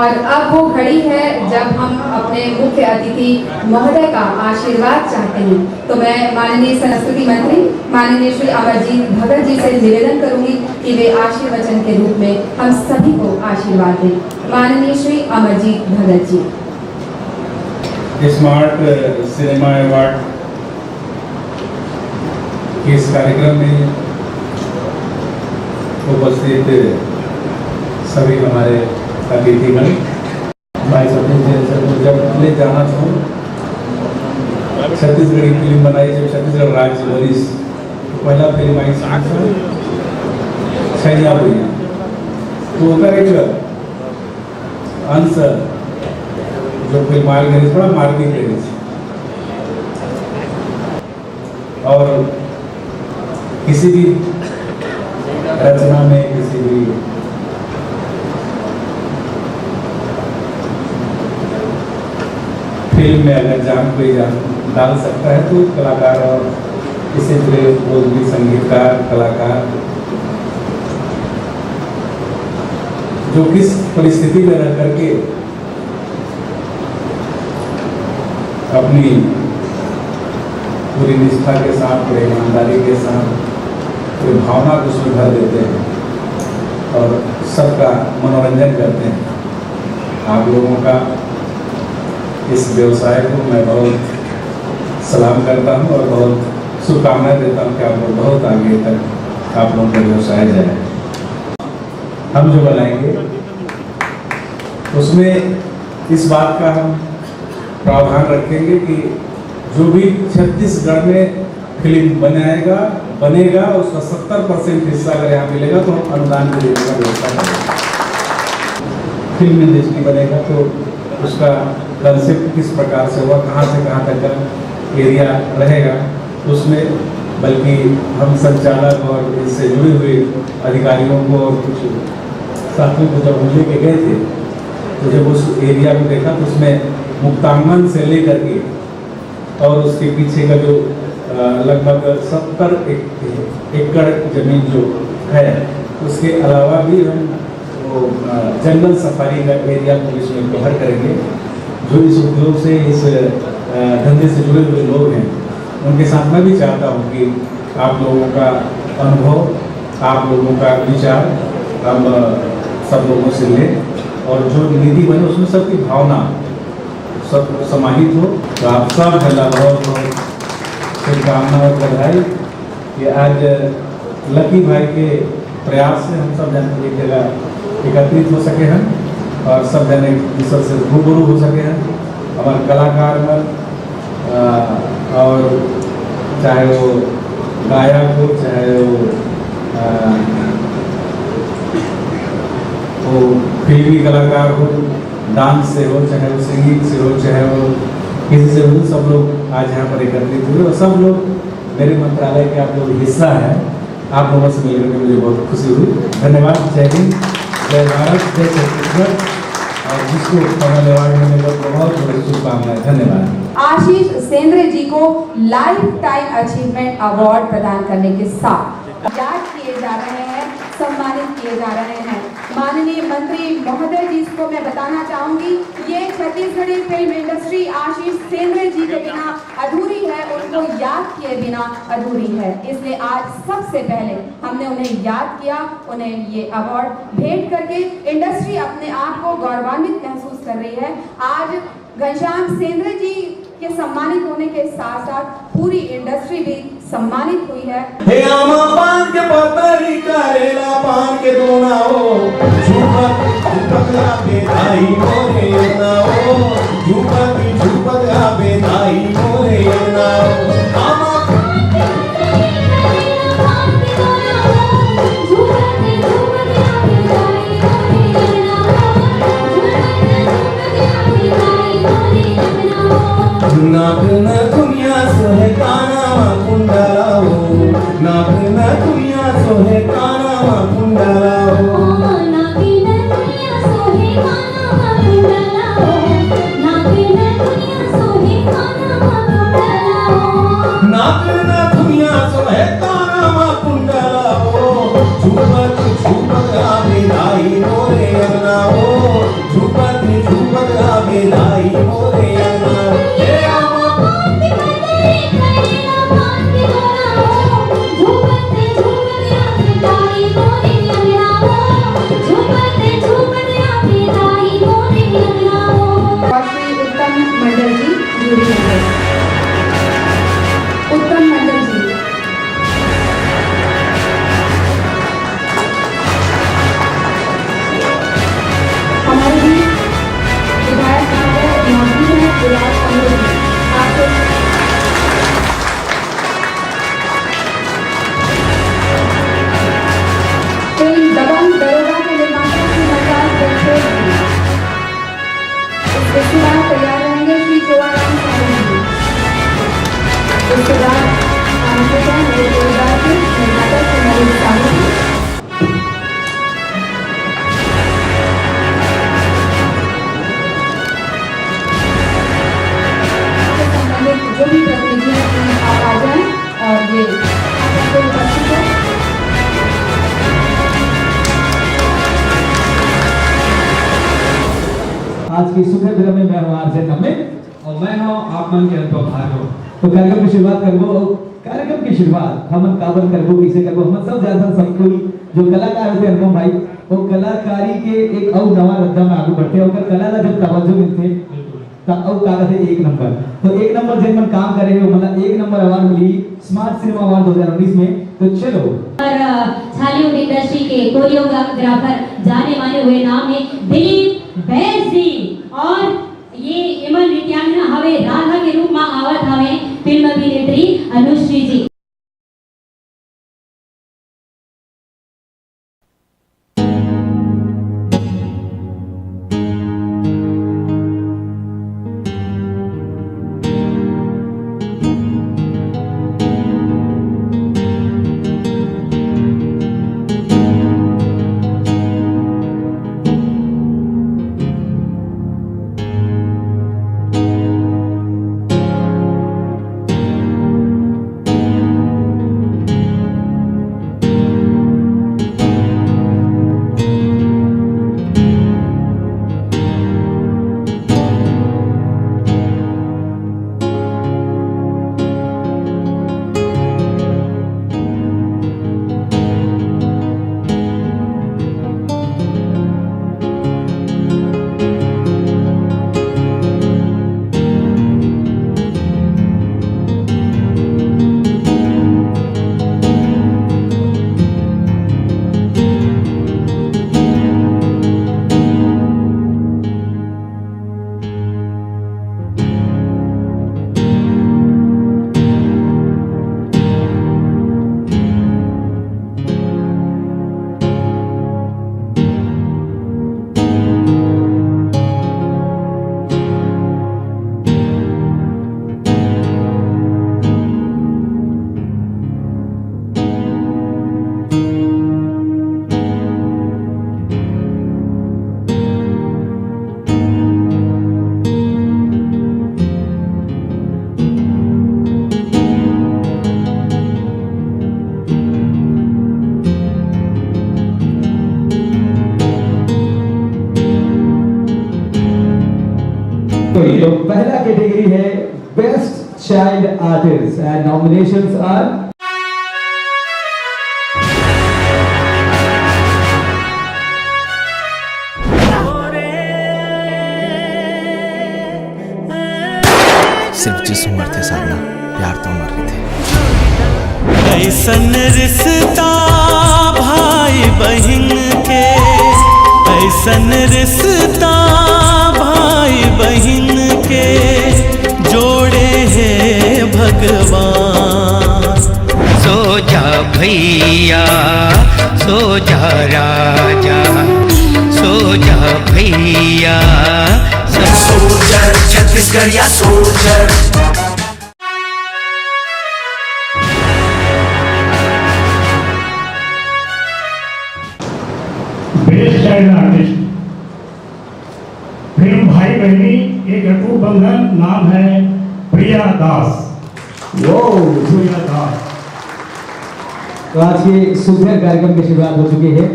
और अब वो घड़ी है जब हम अपने मुख्य अतिथि महोदय का आशीर्वाद चाहते हैं। तो मैं माननीय संस्कृति मंत्री माननीय श्री अमरजीत भगत जी से निवेदन करूंगी कि वे आशीर्वचन के रूप में हम सभी को आशीर्वाद दें। माननीय Shri Amarjeet Bhagat ji. Smart cinema award के इस कार्यक्रम में उपस्थित सभी हमारे अतिथिगण, भाई जब ले जाना चाहूँ, छत्तीसगढ़ी फिल्म बनाई जब छत्तीसगढ़ राज्य वरिष्ठ, तो पहला फिल्म आई छैया भैया, तो ओकर एक अंश जो फिल्म आयल गई थोड़ा मार्केट गई और किसी भी रचना में किसी भी फिल्म में अगर जान कोई जान डाल सकता है तो कलाकार और इसी जुड़े लोग भी संगीतकार कलाकार जो किस परिस्थिति में रह करके अपनी पूरी निष्ठा के साथ पूरी ईमानदारी के साथ पूरी भावना को उसमें भर देते हैं और सबका मनोरंजन करते हैं। आप लोगों का इस व्यवसाय को मैं बहुत सलाम करता हूं और बहुत शुभकामनाएं देता हूं कि आप लोग बहुत आगे तक आप लोगों का व्यवसाय जाए। हम जो बनाएंगे उसमें इस बात का हम प्रावधान रखेंगे कि जो भी छत्तीसगढ़ में फिल्म बनेगा उसका 70% हिस्सा अगर यहाँ मिलेगा तो हम अनुदान भी देने का व्यवस्था करेंगे। फिल्म इंडस्ट्री बनेगा तो उसका कंसेप्ट किस प्रकार से हुआ, कहाँ से कहाँ तक का एरिया रहेगा, उसमें बल्कि हम संचालक और इससे जुड़े हुए अधिकारियों को और कुछ साथियों को जब हम लेके गए थे तो जब उस एरिया को देखा तो उसमें मुक्तांगन से लेकर के और उसके पीछे का जो लगभग 70 एकड़ जमीन जो है उसके अलावा भी हम वो जंगल सफारी का एरिया को इसमें कवर करेंगे। जो इस उद्योग से इस धंधे से जुड़े हुए लोग हैं उनके साथ मैं भी चाहता हूँ कि आप लोगों का अनुभव आप लोगों का विचार हम सब लोगों से लें और जो नीति बने उसमें सबकी भावना सब समाहित हो। तो आप सब बहुत बहुत शुभकामना और बधाई कि आज लकी भाई के प्रयास से हम सब जन एक जगह एकत्रित हो सके हैं और सब जन एक दूसरे से रूबरू हो सके हैं। हमारे कलाकार में और चाहे वो गायक हो चाहे वो फिल्मी कलाकार हो, डांस से हो चाहे वो संगीत से हो चाहे वो किसी से हो, सब लोग आज यहाँ पर एकत्रित हुए और सब लोग मेरे मंत्रालय के आप लोग हिस्सा है। आप लोगों से मिलकर के मुझे बहुत खुशी हुई। धन्यवाद। जय हिंद, जय भारत, जय छत्तीसगढ़ और जिसको कमल अवार्ड मिलने को बहुत बहुत शुभकामनाएं। धन्यवाद। आशीष सेंद्र जी को लाइफ टाइम अचीवमेंट अवार्ड प्रदान करने के साथ याद किए जा रहे हैं, सम्मानित किए जा रहे हैं। माननीय मंत्री महोदय जी को मैं बताना चाहूंगी ये छत्तीसगढ़ी फिल्म इंडस्ट्री आशीष सेंद्र जी के बिना अधूरी है, उनको याद किए बिना अधूरी है। इसलिए आज सबसे पहले हमने उन्हें याद किया, उन्हें ये अवार्ड भेंट करके इंडस्ट्री अपने आप को गौरवान्वित महसूस कर रही है। आज घनश्याम सेंद्र जी के सम्मानित होने के साथ साथ पूरी इंडस्ट्री भी सम्मानित हुई है। हे आमा पान के पतरी करेला पान के दोनाओ झूपत झूपत बेदाई मोरे नाओ झूपत झूपत बेदाई मोरे नाओ आमा नाक न दुनिया सोहे काना कुंडलाओ नाक न दुनिया सोहे काना कुंडलाओ नाक न दुनिया सोहे काना कुंडलाओ नाक न दुनिया सोहे काना कुंडलाओ नाक न दुनिया सोहे काना कुंडलाओ झूपत झूपत बेदाई मोरे नाओ झूपत आज की सुखद फिल्म में मैं हूं आरजे नमित और मैं हूं आप मन के अनुभव भार्गव। तो कार्यक्रम की शुरुआत करबो। कार्यक्रम की शुरुआत हमन काबर करबो, किसे करबो, हम सब ज्यादा संकुल जो कलाकार होते अनुपम भाई, वो कलाकारी के एक और नवा रद्दा में आगे बढ़ते और कला ला जब तवज्जो मिलते और कागज है एक नंबर। तो एक नंबर जिन मन काम करे हो मतलब एक नंबर अवार्ड मिली स्मार्ट सिनेमा अवार्ड 2019 में। तो चलो और बॉलीवुड इंडस्ट्री के कोरियोग्राफर जाने माने हुए नाम है दिलीप बैस जी और ये एमन नृत्यांगना हवे राधा के रूप में आवत हवे फिल्म अभिनेत्री अनुश्री जी। तो पहला कैटेगरी है best child artist and nominations are सिर्फ जिस्म उम्र थे साधना, प्यार तो उम्र ही थे। ऐसन रिश्ता भाई बहन के, ऐसन रिश्ता भाई बहन के जोड़े हैं भगवान। सो जा भैया सो जा राजा, सो जा भैया सोल्जर छत्तीसगढ़ या soldier. Best child artist film भाई बहनी एक अटूट बंधन, नाम है प्रिया दास। वो प्रिया दास। तो आज के सुबह कार्यक्रम की शुरुआत हो चुकी है।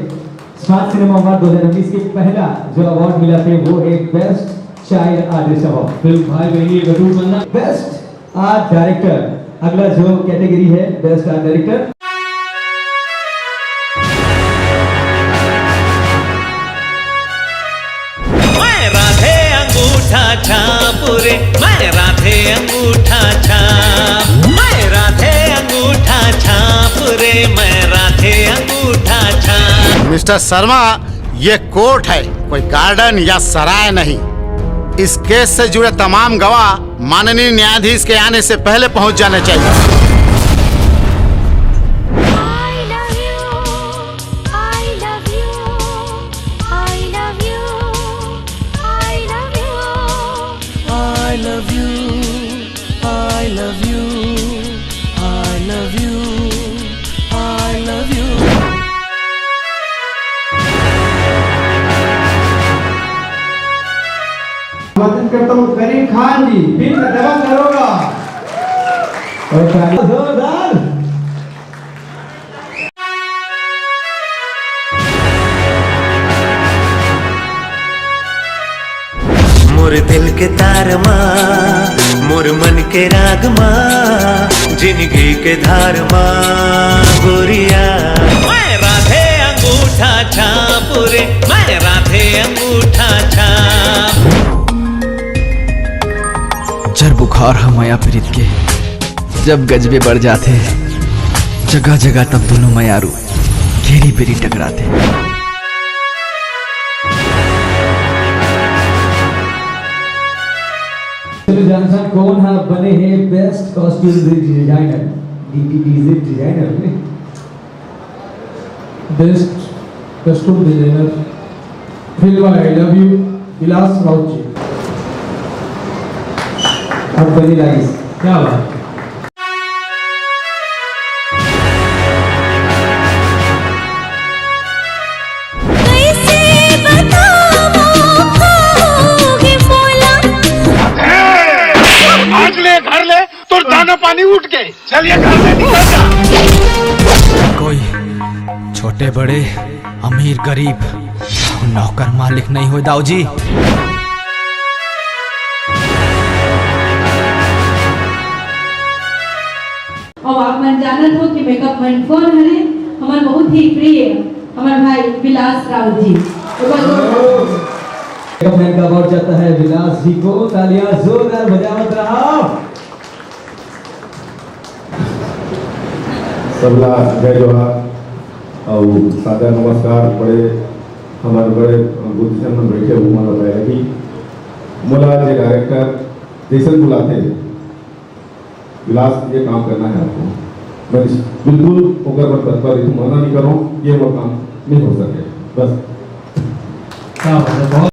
स्मार्ट सिनेमा अवार्ड 2019 के पहला जो अवार्ड मिला थे वो है best child artist award. Film भाई बहनी एक अटूट बंधन। बेस्ट आर्ट डायरेक्टर अगला जो कैटेगरी है बेस्ट आर्ट डायरेक्टर। मैं राधे अंगूठा छाप रे, मैं राधे अंगूठा छाप, मैं राधे अंगूठा छाप रे, मैं राधे अंगूठा छाप। मिस्टर शर्मा, ये कोर्ट है, कोई गार्डन या सराय नहीं। इस केस से जुड़े तमाम गवाह माननीय न्यायाधीश के आने से पहले पहुंच जाने चाहिए। आमंत्रित करता हूँ करीम खान जी, फिल्म दबंग दरोगा। और जोरदार मोर दिल के तार माँ, मोर मन के राग माँ, जिंदगी के धार माँ गोरिया। मैं राधे अंगूठा छाप रे, मैं राधे अंगूठा छाप। जर बुखार हम माया प्रीत के जब गजबे बढ़ जाते, जगह जगह तब दोनों मयारू घेरी बेरी टकराते। चलो जानसान कौन हाँ बने हैं best costume designer, DDJ designer, best custom designer film I love you Vilas Raut ji. अब बनी लाइस क्या बात। घर ले तो दाना पानी उठ के चलिए घर से निकल जा। कोई छोटे बड़े अमीर गरीब नौकर मालिक नहीं हो दाऊ जी। और आप मन जानत हो कि मेकअप मैन कौन है? हमारे बहुत ही प्रिय हमारे भाई विलास राउत जी। मेकअप मैन का अवार्ड जाता है विलास जी को। तालियां जोरदार बजावत रहा। सबला जय जोहार और सादा नमस्कार। बड़े हमारे बड़े बुद्धिशन में बैठे हुए मला बताया कि मोला जे डायरेक्टर जैसन बुलाते विलास ये काम करना है आपको, मैं बिल्कुल ओकर पर तत्पर मना नहीं करूँ, ये वो काम नहीं हो सके बस। क्या बात है, बहुत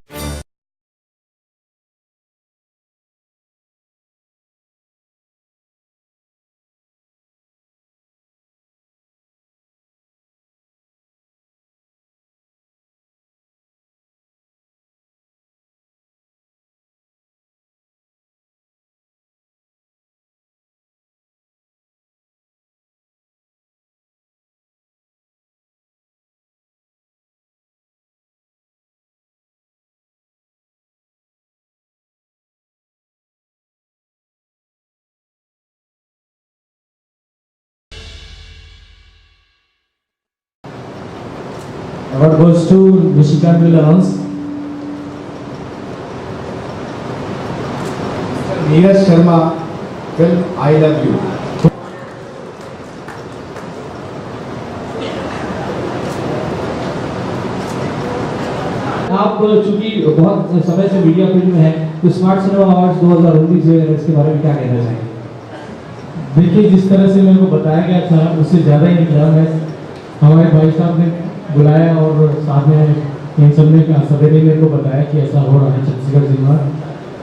award goes to Nishikant will announce. Neeraj Sharma film I love you. आप चूंकि बहुत समय से मीडिया फील्ड में है तो स्मार्ट सिनेमा अवार्ड्स 2019 जो है इसके बारे में क्या कहना चाहेंगे? देखिए, जिस तरह से मेरे को बताया गया था उससे ज़्यादा ही निकला। मैं हमारे भाई साहब ने बुलाया और साथ में इन सब ने सवेरे मेरे को बताया कि ऐसा हो रहा है, छत्तीसगढ़ सिनेमा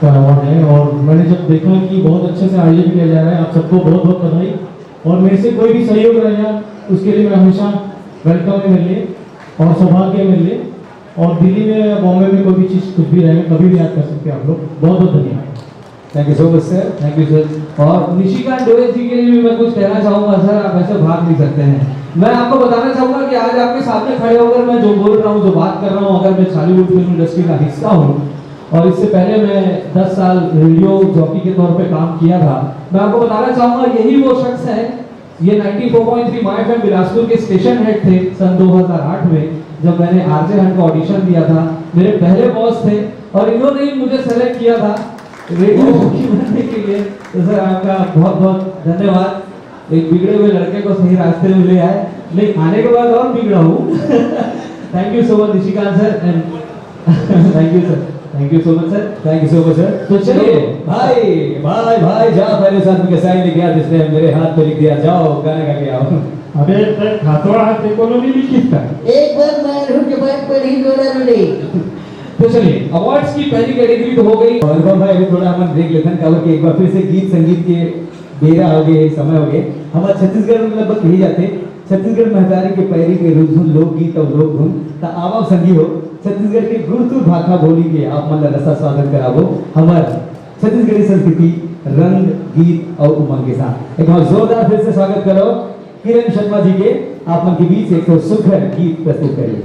का अवार्ड है। और मैंने जब देखा कि बहुत अच्छे से आयोजन किया जा रहा है, आप सबको बहुत बहुत बधाई। और मेरे से कोई भी सहयोग रहेगा उसके लिए मैं हमेशा वेलकम है मेरे लिए और सौभाग्य है मेरे लिए। और दिल्ली में या बॉम्बे में कोई भी चीज़ कुछ भी रहेगा कभी भी याद कर सकते हैं आप लोग। बहुत बहुत धन्यवाद। Thank you so much sir. Thank you sir. और निशिकांत डोए जी के लिए भी मैं कुछ कहना चाहूँगा सर, आप ऐसे भाग नहीं सकते हैं। मैं आपको बताना चाहूँगा कि आज आपके सामने खड़े होकर मैं जो बोल रहा हूँ, जो बात कर रहा हूँ, अगर मैं बॉलीवुड फिल्म इंडस्ट्री का हिस्सा हूँ और इससे पहले मैं 10 साल रेडियो जॉकी के तौर पे काम किया था, मैं आपको बताना चाहूँगा यही वो शख्स है। ये 94.3 माय एफएम बिलासपुर के स्टेशन हेड थे सन 2008 में, जब मैंने आरजे हंट का ऑडिशन दिया था। मेरे पहले बॉस थे और इन्होंने ही मुझे सेलेक्ट किया था रेडियो जॉकी बनने के लिए। तो सर आपका बहुत बहुत धन्यवाद। एक बिगड़े हुए लड़के को सही रास्ते में ले आए, लेकिन आने के बाद और बिगड़ा हूँ। Thank you so much Nishikant sir and thank you sir, thank you so much sir, thank you so much sir. तो चलिए भाई भाई भाई जाओ पहले साथ में साइन लेके आ, जिसने मेरे हाथ पे लिख दिया, जाओ गाने गा के आओ। अबे तक हाथोड़ा हाथ देखो नहीं लिखी था। एक बार मैं रुक के बाद पर ही जोड़ा रुड़े। तो चलिए अवार्ड्स की पहली कैटेगरी तो हो गई। और भाई अभी थोड़ा हम ब्रेक लेते हैं कवर के, एक बार फिर से गीत संगीत के बेरा हो गए, समय हो गए। हमारे छत्तीसगढ़ में लगभग कही जाते छत्तीसगढ़ महतारी के पैरी के रुझुन लोकगीत और लोक धुन ता आवा संगी हो छत्तीसगढ़ के गुरतुर भाखा बोली के आप मन रसा स्वागत कराबो हमार छत्तीसगढ़ी संस्कृति रंग गीत और उमंग के साथ। एक बार जोरदार फिर से स्वागत करो किरण शर्मा जी के, आप मन के बीच एक सुखर गीत प्रस्तुत करिए।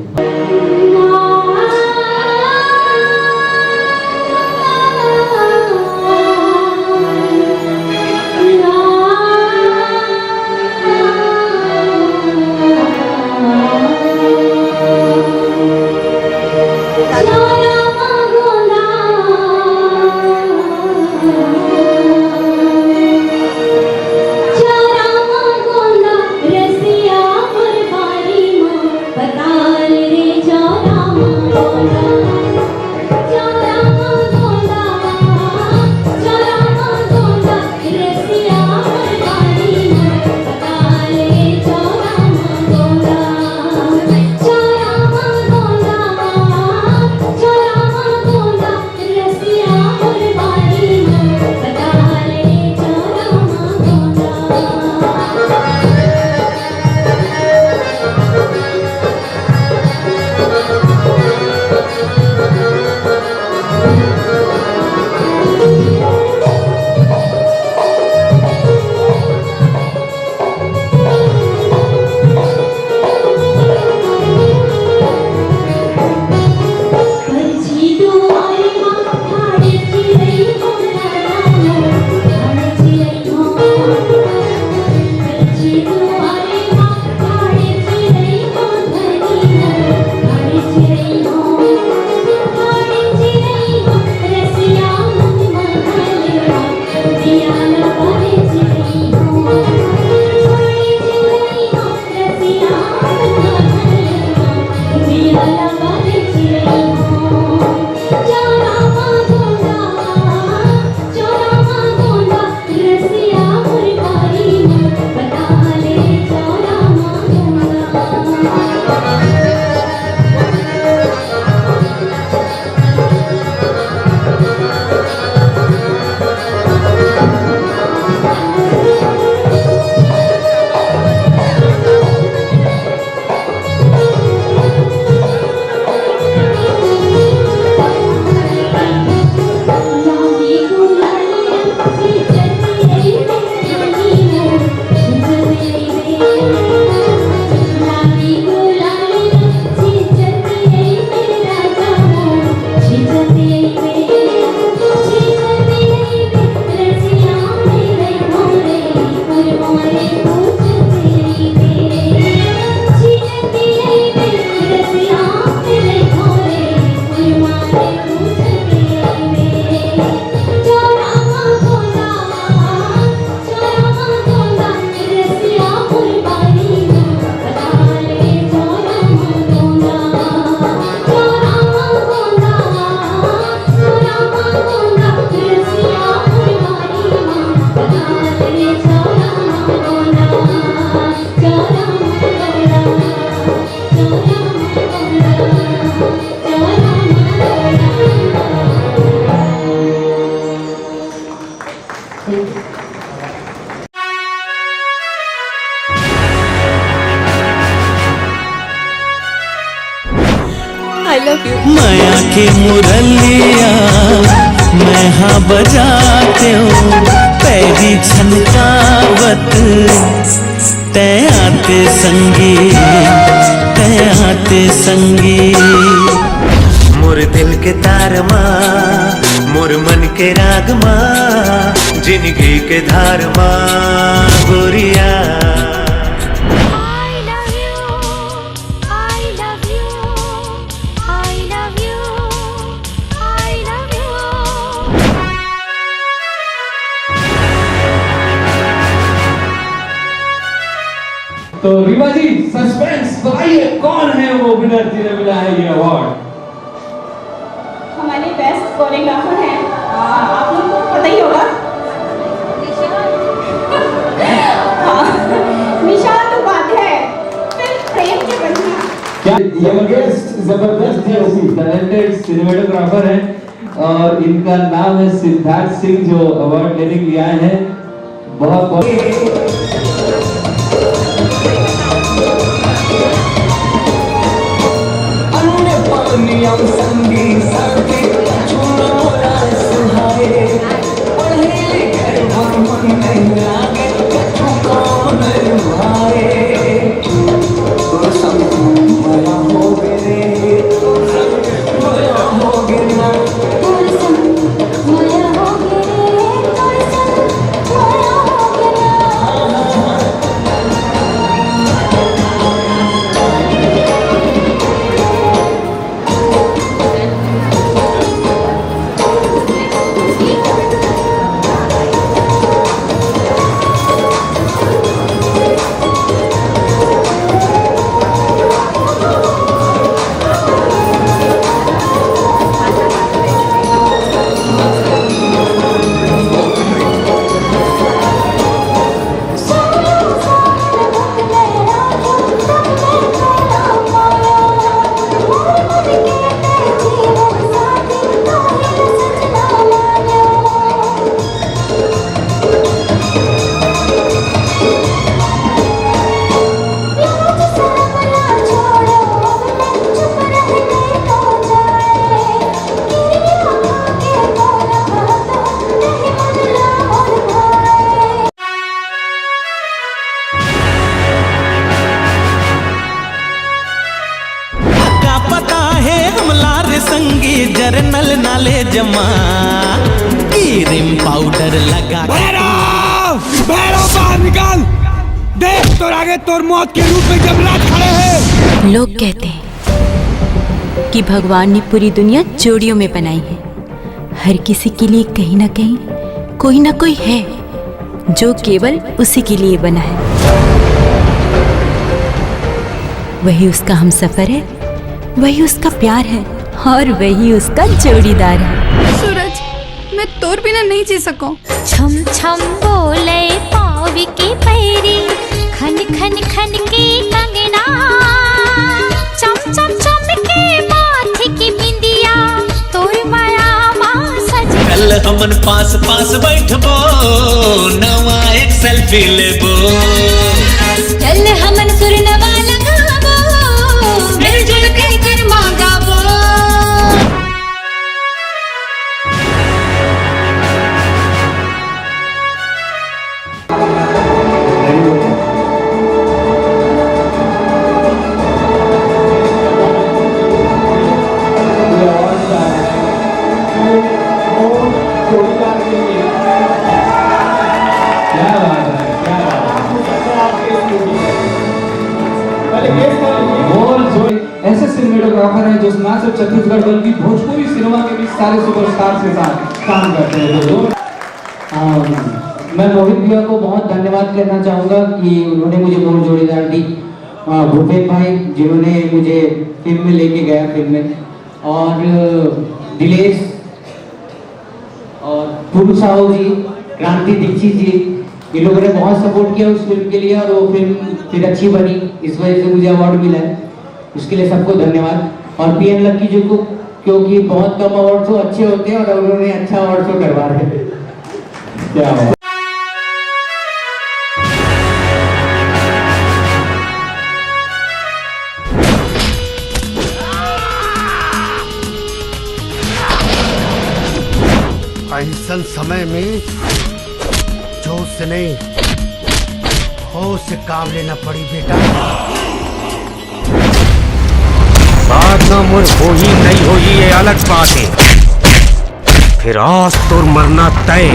माया के मुरलिया मैं हाँ बजाते हो पैरी छनकावत तय आते संगी मोर दिल के तार माँ मोर मन के राग माँ जिंदगी के धार माँ गोरिया तो रीवा जी सस्पेंस बताइए कौन है वो विनर जिन्हें मिला है ये अवार्ड? हमारे बेस्ट कोरियोग्राफर हैं, आप लोगों को पता ही होगा, निशांत उपाध्याय, फिल्म प्रेम के बंधन। क्या जबरदस्त टैलेंटेड सिनेमेटोग्राफर हैं और इनका नाम है सिद्धार्थ सिंह जो अवार्ड लेने के लिए आए हैं। बहुत बहुत संगी साथी छूना मोरा सुहाए पढ़े लिखे मन नहीं लागे कछु कौन भाए तो सब माया हो गए तो सब माया हो गए ना तो सब माया हो गए तो सब माया हो गए जरनल नाले जमा क्रीम पाउडर लगा भैरव बाहर निकाल देख तोर आगे तोर मौत के रूप में जमराज खड़े हैं। लोग कहते हैं कि भगवान ने पूरी दुनिया जोड़ियों में बनाई है। हर किसी के लिए कहीं ना कहीं कोई ना कोई है जो केवल उसी के लिए बना है। वही उसका हमसफर है वही उसका प्यार है और वही उसका जोड़ीदार है। सूरज, मैं तोर बिना नहीं जी सकूं। छम छम बोले पावी के पैरी, खन खन खन के कंगना, चम चम चम के माथे की बिंदिया, तोर माया मां सज। कल हमन पास पास बैठबो, नवा एक सेल्फी लेबो, चल हमन सुरनवा लगाबो, मिलजुल के कर मांगाबो। ऐसे सिनेमेटोग्राफर हैं जो ना सिर्फ छत्तीसगढ़ बल्कि भोजपुरी सिनेमा के भी सारे सुपरस्टार के साथ काम करते हैं। मैं मोहित भैया को बहुत धन्यवाद कहना चाहूँगा कि उन्होंने मुझे मूल जोड़ीदार दी। भूपेन भाई जिन्होंने मुझे फिल्म में लेके गया फिल्म में, और दिलेश और पुरु साहू जी, क्रांति दीक्षित जी, इन लोगों ने बहुत सपोर्ट किया उस फिल्म के लिए और वो फिल्म फिर अच्छी बनी, इस वजह से मुझे अवार्ड मिला है, उसके लिए सबको धन्यवाद। और पीएन लक्की जी को, क्योंकि बहुत कम अवार्ड शो अच्छे होते हैं और उन्होंने अच्छा अवार्ड शो करवा रहे। क्या बात। ऐसन समय में जोश से नहीं, होश से काम लेना पड़ी बेटा। बात ना मुझ हो ही नहीं हो ये अलग बात है, फिर आज तो मरना तय।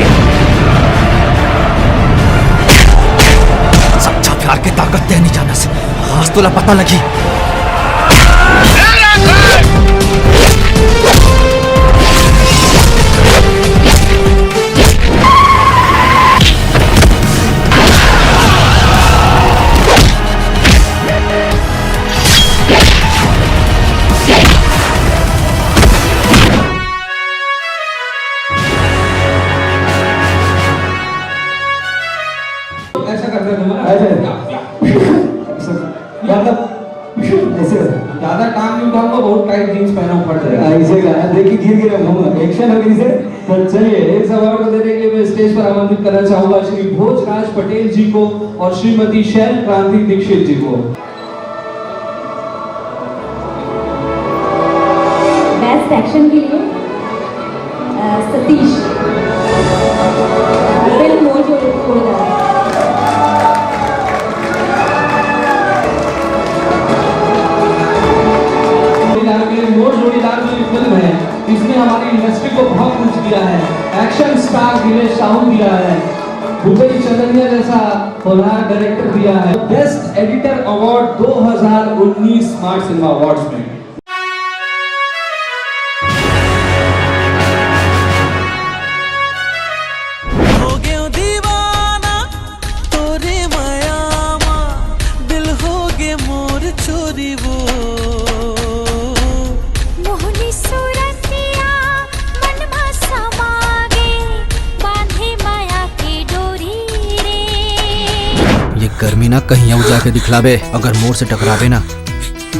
सच्चा प्यार की ताकत तय नहीं जाना से आज तो पता लगी। ज्यादा काम नहीं उठाऊंगा, बहुत टाइट जींस पहना पड़ जाएगा। ऐसे गाना देखिए गिर गिर घूमूंगा, एक्शन होगी से। तो चलिए इस अवार्ड को देने के लिए मैं स्टेज पर आमंत्रित करना चाहूंगा श्री भोजराज पटेल जी को और श्रीमती शैल क्रांति दीक्षित जी को। बेस्ट एक्शन के लिए सतीश, फिल्म मोर जोड़ीदार। मोर जोड़ीदार जो फिल्म है, इसने हमारी इंडस्ट्री को बहुत कुछ दिया है। एक्शन स्टार दिनेश साहू दिया है, भूपेश चंद्रनिया जैसा होनहार डायरेक्टर दिया है। Best editor award 2019 smart cinema awards में गर्मी ना कहीं और जाके दिखलावे, अगर मोर से टकरावे ना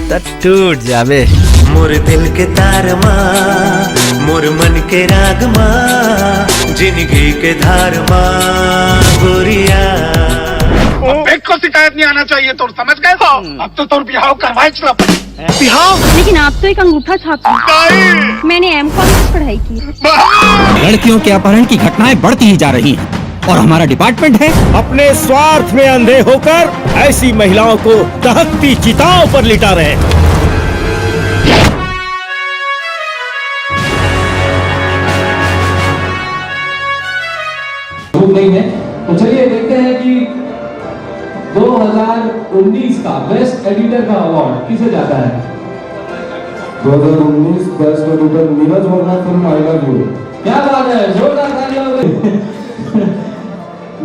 तो टूट जावे। मोर दिल के तार माँ, मोर मन के राग माँ, जिंदगी के धार माँ गोरिया। बेग को शिकायत नहीं आना चाहिए, तो समझ गए तो अब तो तुम बिहाव करवाए चला बिहाव। लेकिन आप तो एक अंगूठा छाप, मैंने M.Com में पढ़ाई की। लड़कियों के अपहरण की घटनाएं बढ़ती ही जा रही हैं और हमारा डिपार्टमेंट है अपने स्वार्थ में अंधे होकर ऐसी महिलाओं को दहकती चिताओं पर लिटा रहे हैं। नहीं है तो चलिए देखते हैं कि 2019 का बेस्ट एडिटर का अवार्ड किसे जाता है। 2019 best editor Neeraj Verma film I love you. क्या बात है, जोरदार तालियां।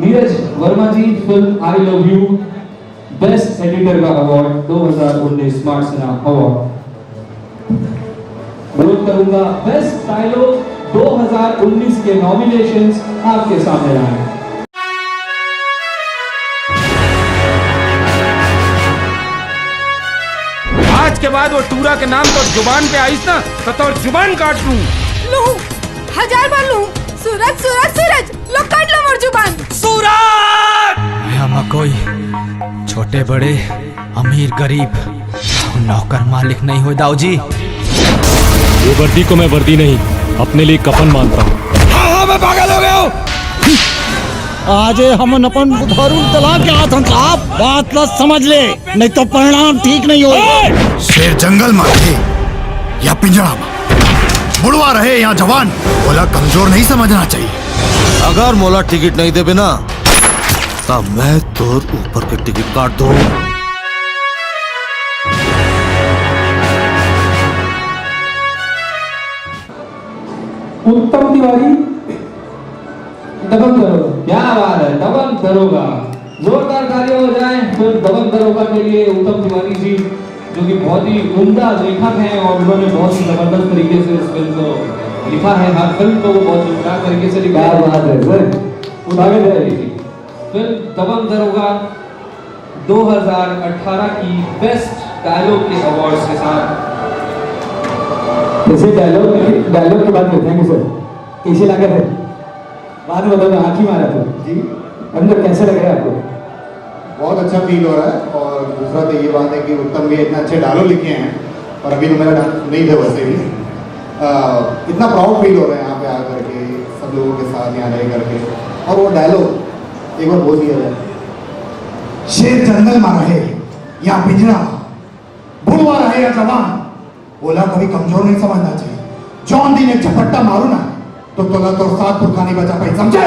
Neeraj Verma ji film I love you best editor का award 2019 smart cinema award. Welcome करूंगा बेस्ट डायलॉग 2019 के नॉमिनेशंस आपके सामने आए। आज के बाद वो टूरा के नाम तो जुबान पे आईस ना तो जुबान काट लूं। लू 1000 बार लू। सूरज सूरज सूरज लो काट लो मोर जुबान। सूरज हम कोई छोटे बड़े अमीर गरीब नौकर मालिक नहीं हो दाऊ जी। ये वर्दी को मैं वर्दी नहीं अपने लिए कफन मानता हूँ। हाँ मैं पागल हो गया हूँ। आज हम अपन उधारून तला के हाथन साहब बात न समझ ले नहीं तो परिणाम ठीक नहीं हो। शेर जंगल में रहे या पिंजरा में, बुढ़वा रहे या जवान, बोला कमजोर नहीं समझना चाहिए। अगर मोला टिकट नहीं दे बिना तब मैं तोर ऊपर के टिकट काट दो। उत्तम तिवारी दबंग दरोगा। क्या बात है, दबंग दरोगा। जोरदार तालियां हो जाएं फिर दबंग दरोगा के लिए उत्तम तिवारी जी, जो कि बहुत ही उम्दा लेखक हैं और उन्होंने बहुत ही जबरदस्त तरीके से इस फिल्म को लिखा है। हर फिल्म को वो बहुत जोरदार तरीके से लिखा है। बात है सर, उठावे जाएगी फिल्म दबंग दरोगा 2018 की बेस्ट डायलॉग के अवार्ड्स के साथ। जैसे डायलॉग की बात करते हैं सर, कैसे लगा था बाद में बताओ। आँख ही मारा था जी, अंदर कैसे लग रहा है आपको? बहुत अच्छा फील हो रहा है। और दूसरा तो ये बात है कि उत्तम भी इतने अच्छे डायलॉग लिखे हैं और अभी तो मेरा डांस नहीं थे वैसे भी। इतना प्राउड फील हो रहा है यहाँ पे आकर के सब लोगों के साथ यहाँ रह करके। और वो डायलॉग एक बार बोल दिया जाए, शेर जंगल में रहे या पिंजरा, बुढ़वा रहे या जवान, बोला कभी कमजोर नहीं समझना चाहिए। जौन दिन एक झपट्टा मारू ना तो तोला तो 7 पुरखा नहीं बचा पाई, समझे?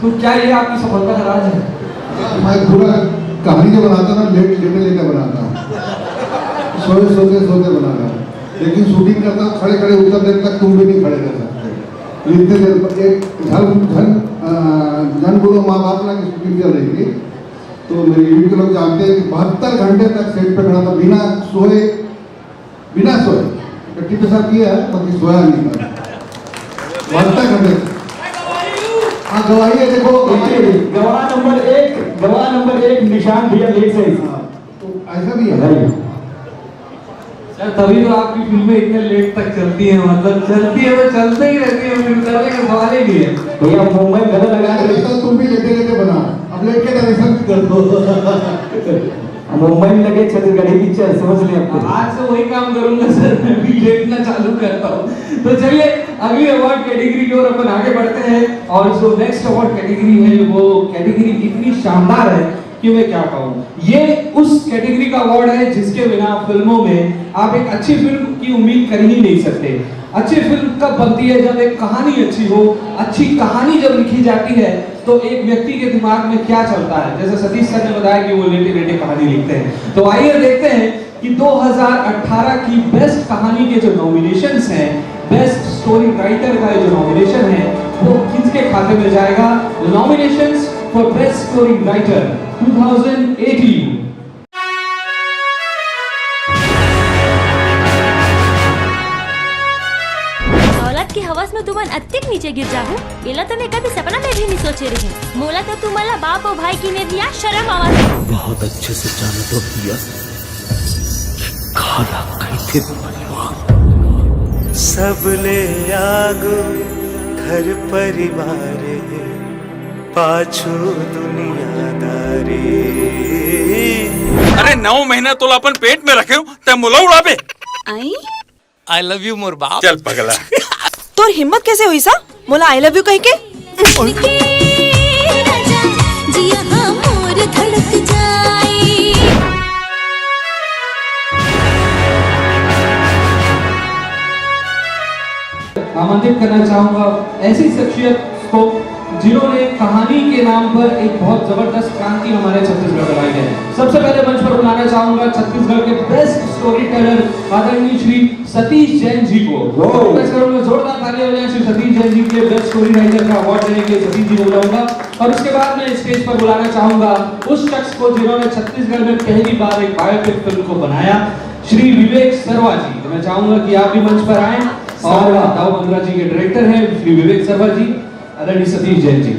तो क्या ये आपकी सफलता का राज है? मैं पूरा कहानी जो बनाता ना लेटे बनाता हूँ, सोते बनाता हूँ। लेकिन शूटिंग करता हूँ खड़े खड़े उतना देर तक तुम भी नहीं खड़े कर सकते। इतने देर पर एक जन गुरु माँ बाप ना की शूटिंग चल रही थी, तो मेरे यूनिट के लोग जानते हैं कि 72 घंटे तक सेट पे खड़ा था बिना सोए। कट्टी पे साथ किया है बाकी सोया नहीं था 72 घंटे। हाँ गवाही है, देखो गवाह नंबर एक निशान भैया लेट से ऐसा भी है सर, तभी तो आपकी फिल्में इतने लेट तक चलती हैं। मतलब चलती है वो चलते ही रहती है, फिल्म करने का सवाल ही नहीं है। भैया मुंबई गला लगा तो तुम भी लेटे बनाओ, अब लेट के दर्शन कर दो। मुंबई में लगे छत्तीसगढ़ी पिक्चर समझ ले। आज से वही काम करूंगा सर, मैं भी लेटना चालू करता हूँ। तो चलिए अगली अवार्ड कैटेगरी की ओर अपन आगे बढ़ते हैं। और जो नेक्स्ट अवार्ड कैटेगरी है वो कैटेगरी इतनी शानदार है कि मैं क्या कहूँ। ये उस कैटेगरी का अवार्ड है जिसके बिना फिल्मों में आप एक अच्छी फिल्म की उम्मीद कर ही नहीं सकते। अच्छी फिल्म कब बनती है? जब एक कहानी अच्छी हो। अच्छी कहानी जब लिखी जाती है तो एक व्यक्ति के दिमाग में क्या चलता है, जैसे सतीश सर ने बताया कि वो लेटे लेटे कहानी लिखते हैं। तो आइए देखते हैं कि 2018 की बेस्ट कहानी के जो नॉमिनेशंस हैं, बेस्ट स्टोरी राइटर का जो नॉमिनेशन है वो किसके खाते में जाएगा। Nominations for best story writer 2018। दौलत की हवस में तुमन अत्तिक नीचे गिर जाहू, एला तो मैं कभी सपना में भी नहीं सोचे रही। मोला तो तुम्हारा बाप और भाई की ने दिया शर्म आवाज। बहुत अच्छे से जाना तो दिया साला कैसे सबले आगो घर परिवार पाछू दुनियादारी। अरे 9 महीना तो अपन पेट में रखे ते मुला उड़ाबे। आई लव यू मोर बाप। चल पगला। तोर हिम्मत कैसे हुई सा मोला आई लव यू कह के? आमंत्रित करना चाहूंगा ऐसी शख्सियत को जिन्होंने कहानी के नाम पर एक बहुत जबरदस्त क्रांति हमारे छत्तीसगढ़ में लाई है। सबसे पहले मंच पर बुलाना चाहूंगा छत्तीसगढ़ के बेस्ट स्टोरी टेलर आदरणीय श्री सतीश जैन जी को। जोरदार तालियां हो जाए श्री सतीश जैन जी के बेस्ट स्टोरी राइटर का अवार्ड देने के लिए सतीश जी को बुलाऊंगा। और उसके बाद मैं स्टेज पर बुलाना चाहूंगा उस शख्स को जिन्होंने छत्तीसगढ़ में पहली बार एक बायोपिक फिल्म को बनाया, श्री विवेक सर्वा जी। तो मैं चाहूंगा कि आप भी मंच पर आए और दाऊ बंद्रा जी के डायरेक्टर हैं श्री विवेक सर्वा जी, आदरणीय सतीश जैन जी।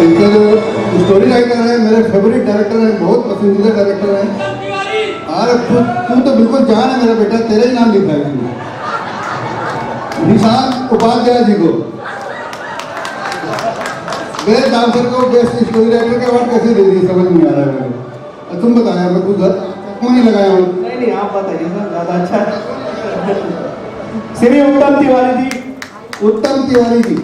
इनका जो स्टोरी राइटर है मेरे फेवरेट डायरेक्टर है, बहुत पसंदीदा डायरेक्टर है। अरे तू तो बिल्कुल जान है मेरा बेटा, तेरा ही नाम लिखा है निशान उपाध्याय जी को। मेरे डांसर को बेस्ट स्टोरी राइटर का अवार्ड कैसे दे दी समझ नहीं आ रहा है मेरे को। तुम बताया मैं कुछ नहीं लगाया हूँ। नहीं आप बताइए सर, ज्यादा अच्छा। श्री उत्तम तिवारी जी। उत्तम तिवारी जी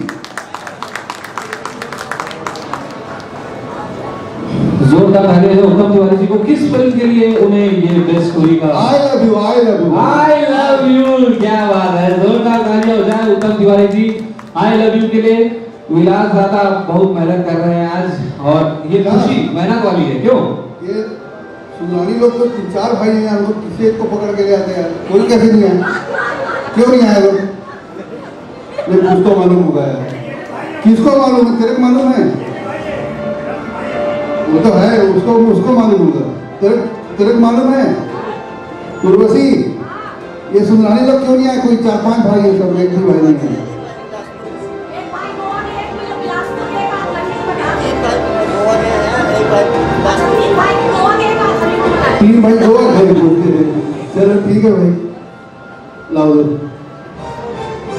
जोरदार तालियां हैं उत्तम तिवारी जी को। किस फिल्म के लिए उन्हें ये बेस्ट स्टोरी का? आई love you, I love you, I love you. क्या बात है, जोरदार तालियां हो जाए उत्तम तिवारी जी आई लव यू के लिए। विलास दादा बहुत मेहनत कर रहे हैं आज और ये खुशी मेहनत वाली है। क्यों ये सुनानी लोग तो 3-4 भाई हैं यार, लोग किसी एक को पकड़ के ले आते हैं, कोई कैसे नहीं आया? क्यों नहीं आया लोग? ये कुछ तो मालूम होगा यार। किसको मालूम है? तेरे को मालूम है? वो तो है, उसको मालूम होगा। तेरे को मालूम है? उर्वशी ये सुनानी लोग क्यों नहीं आए? कोई 4-5 भाई हैं, सब एक भी भाई नहीं है। तीन भाई गोवा गए। चलो ठीक है भाई, लाओ दो।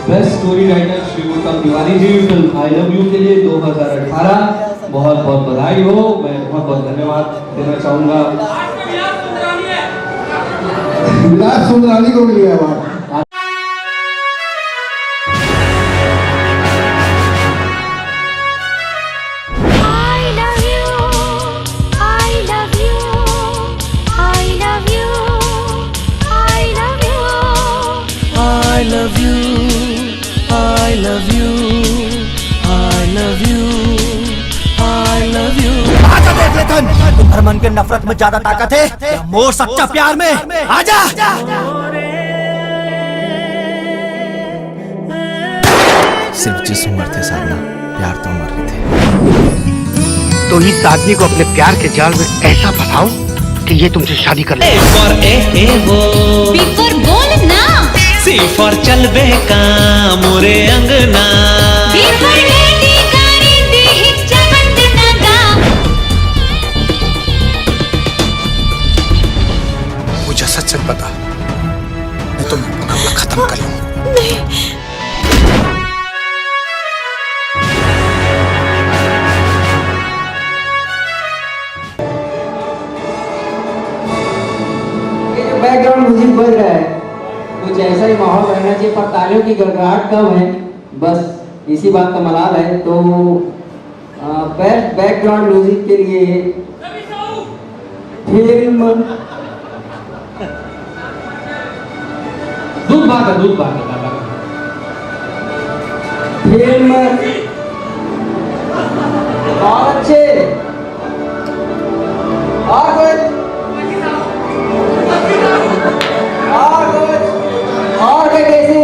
बेस्ट स्टोरी राइटर श्री उत्तम Tiwari ji film I love you के लिए 2018 बहुत बहुत बधाई हो। मैं बहुत बहुत धन्यवाद देना चाहूंगा विलास सुंदरानी को मिल गया award. I love you, I love you, I love you, I love you। आजा देख ले तन, तुम्हारे मन के नफरत में ज्यादा ताकत है या मोर सच्चा प्यार में? आजा। सिर्फ जिस्म मरते साधना, प्यार तो मर रहे थे। तो इस आदमी को अपने प्यार के जाल में ऐसा फंसाओ कि ये तुमसे शादी कर ले। बी फॉर बोल ना, सी फॉर चलबे का मोरे अंगना, बी फॉर बेटी कारी दी चमन नगा। मुझे सच सच बता, मैं तुम्हें मामला खत्म कर लूं। नहीं। बैकग्राउंड म्यूजिक बज रहा है, कुछ ऐसा ही माहौल रहना चाहिए, पर तालियों की गड़गड़ाहट कम है, बस इसी बात का मलाल है। तो बेस्ट बैकग्राउंड म्यूजिक के लिए फिल्म दूध भाग फिल्म बहुत अच्छे। और कुछ और कैसे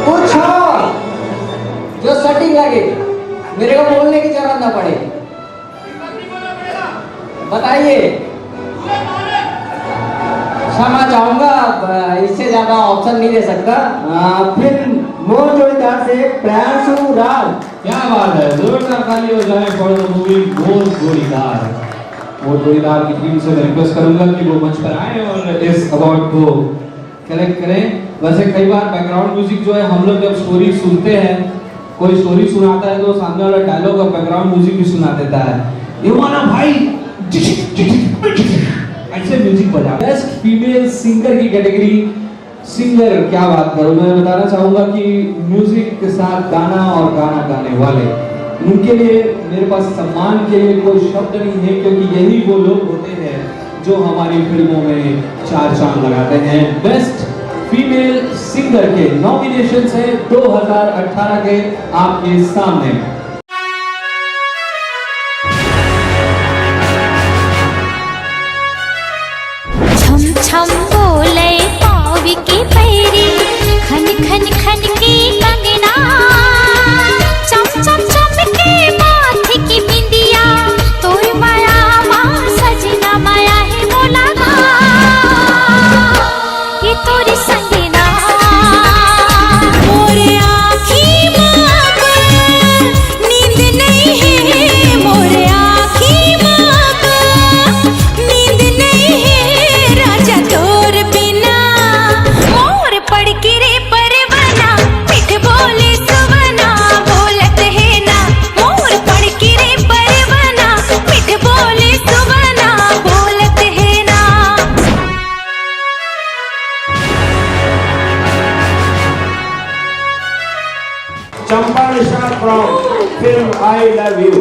कुछ जो सेटिंग लगे। मेरे को बोलने की जरूरत ना पड़े। बताइए। क्षमा चाहूंगा, इससे ज्यादा ऑप्शन नहीं दे सकता। फिल्म मोर जोड़ीदार से प्रियांशु राज। क्या बात है, जोरदार ताली हो जाए फॉर द मूवी मोर जोड़ीदार। मोर जोड़ीदार की टीम से मैं रिक्वेस्ट करूंगा कि वो मंच पर आए और इस अवार्ड को कलेक्ट करें। वैसे कई बार बैकग्राउंड म्यूजिक जो है, हम लोग जब स्टोरी सुनते हैं, कोई स्टोरी सुनाता है तो सामने वाला डायलॉग और बैकग्राउंड म्यूजिक भी सुना देता है। ये माना भाई ऐसे म्यूजिक बजा। बेस्ट फीमेल सिंगर की कैटेगरी, सिंगर क्या बात करूं, मैं बताना चाहूंगा कि म्यूजिक के साथ गाना और गाना गाने वाले, उनके लिए मेरे पास सम्मान के लिए कोई शब्द नहीं है, क्योंकि यही वो लोग होते हैं जो हमारी फिल्मों में चार चांद लगाते हैं। बेस्ट फीमेल सिंगर के नॉमिनेशन है 2018 के आपके सामने। छम छम बोले पावी के पैरी, खन खन खन के कंगना, चम चम चम के माथे की बिंदिया, तोर माया माँ सजना माया है मोला ना, ये तोरी संगना मोरे आँखी माँ को नींद नहीं है, मोरे आँखी माँ को नींद नहीं है, राजा तोर बिना मोर पड़ के रे परवाना, मिठ बोले सुवना बोलत है ना, मोर पड़ के रे परवाना, मिठ बोले सुवना बोलत है ना। चंपा निशान from film I love you.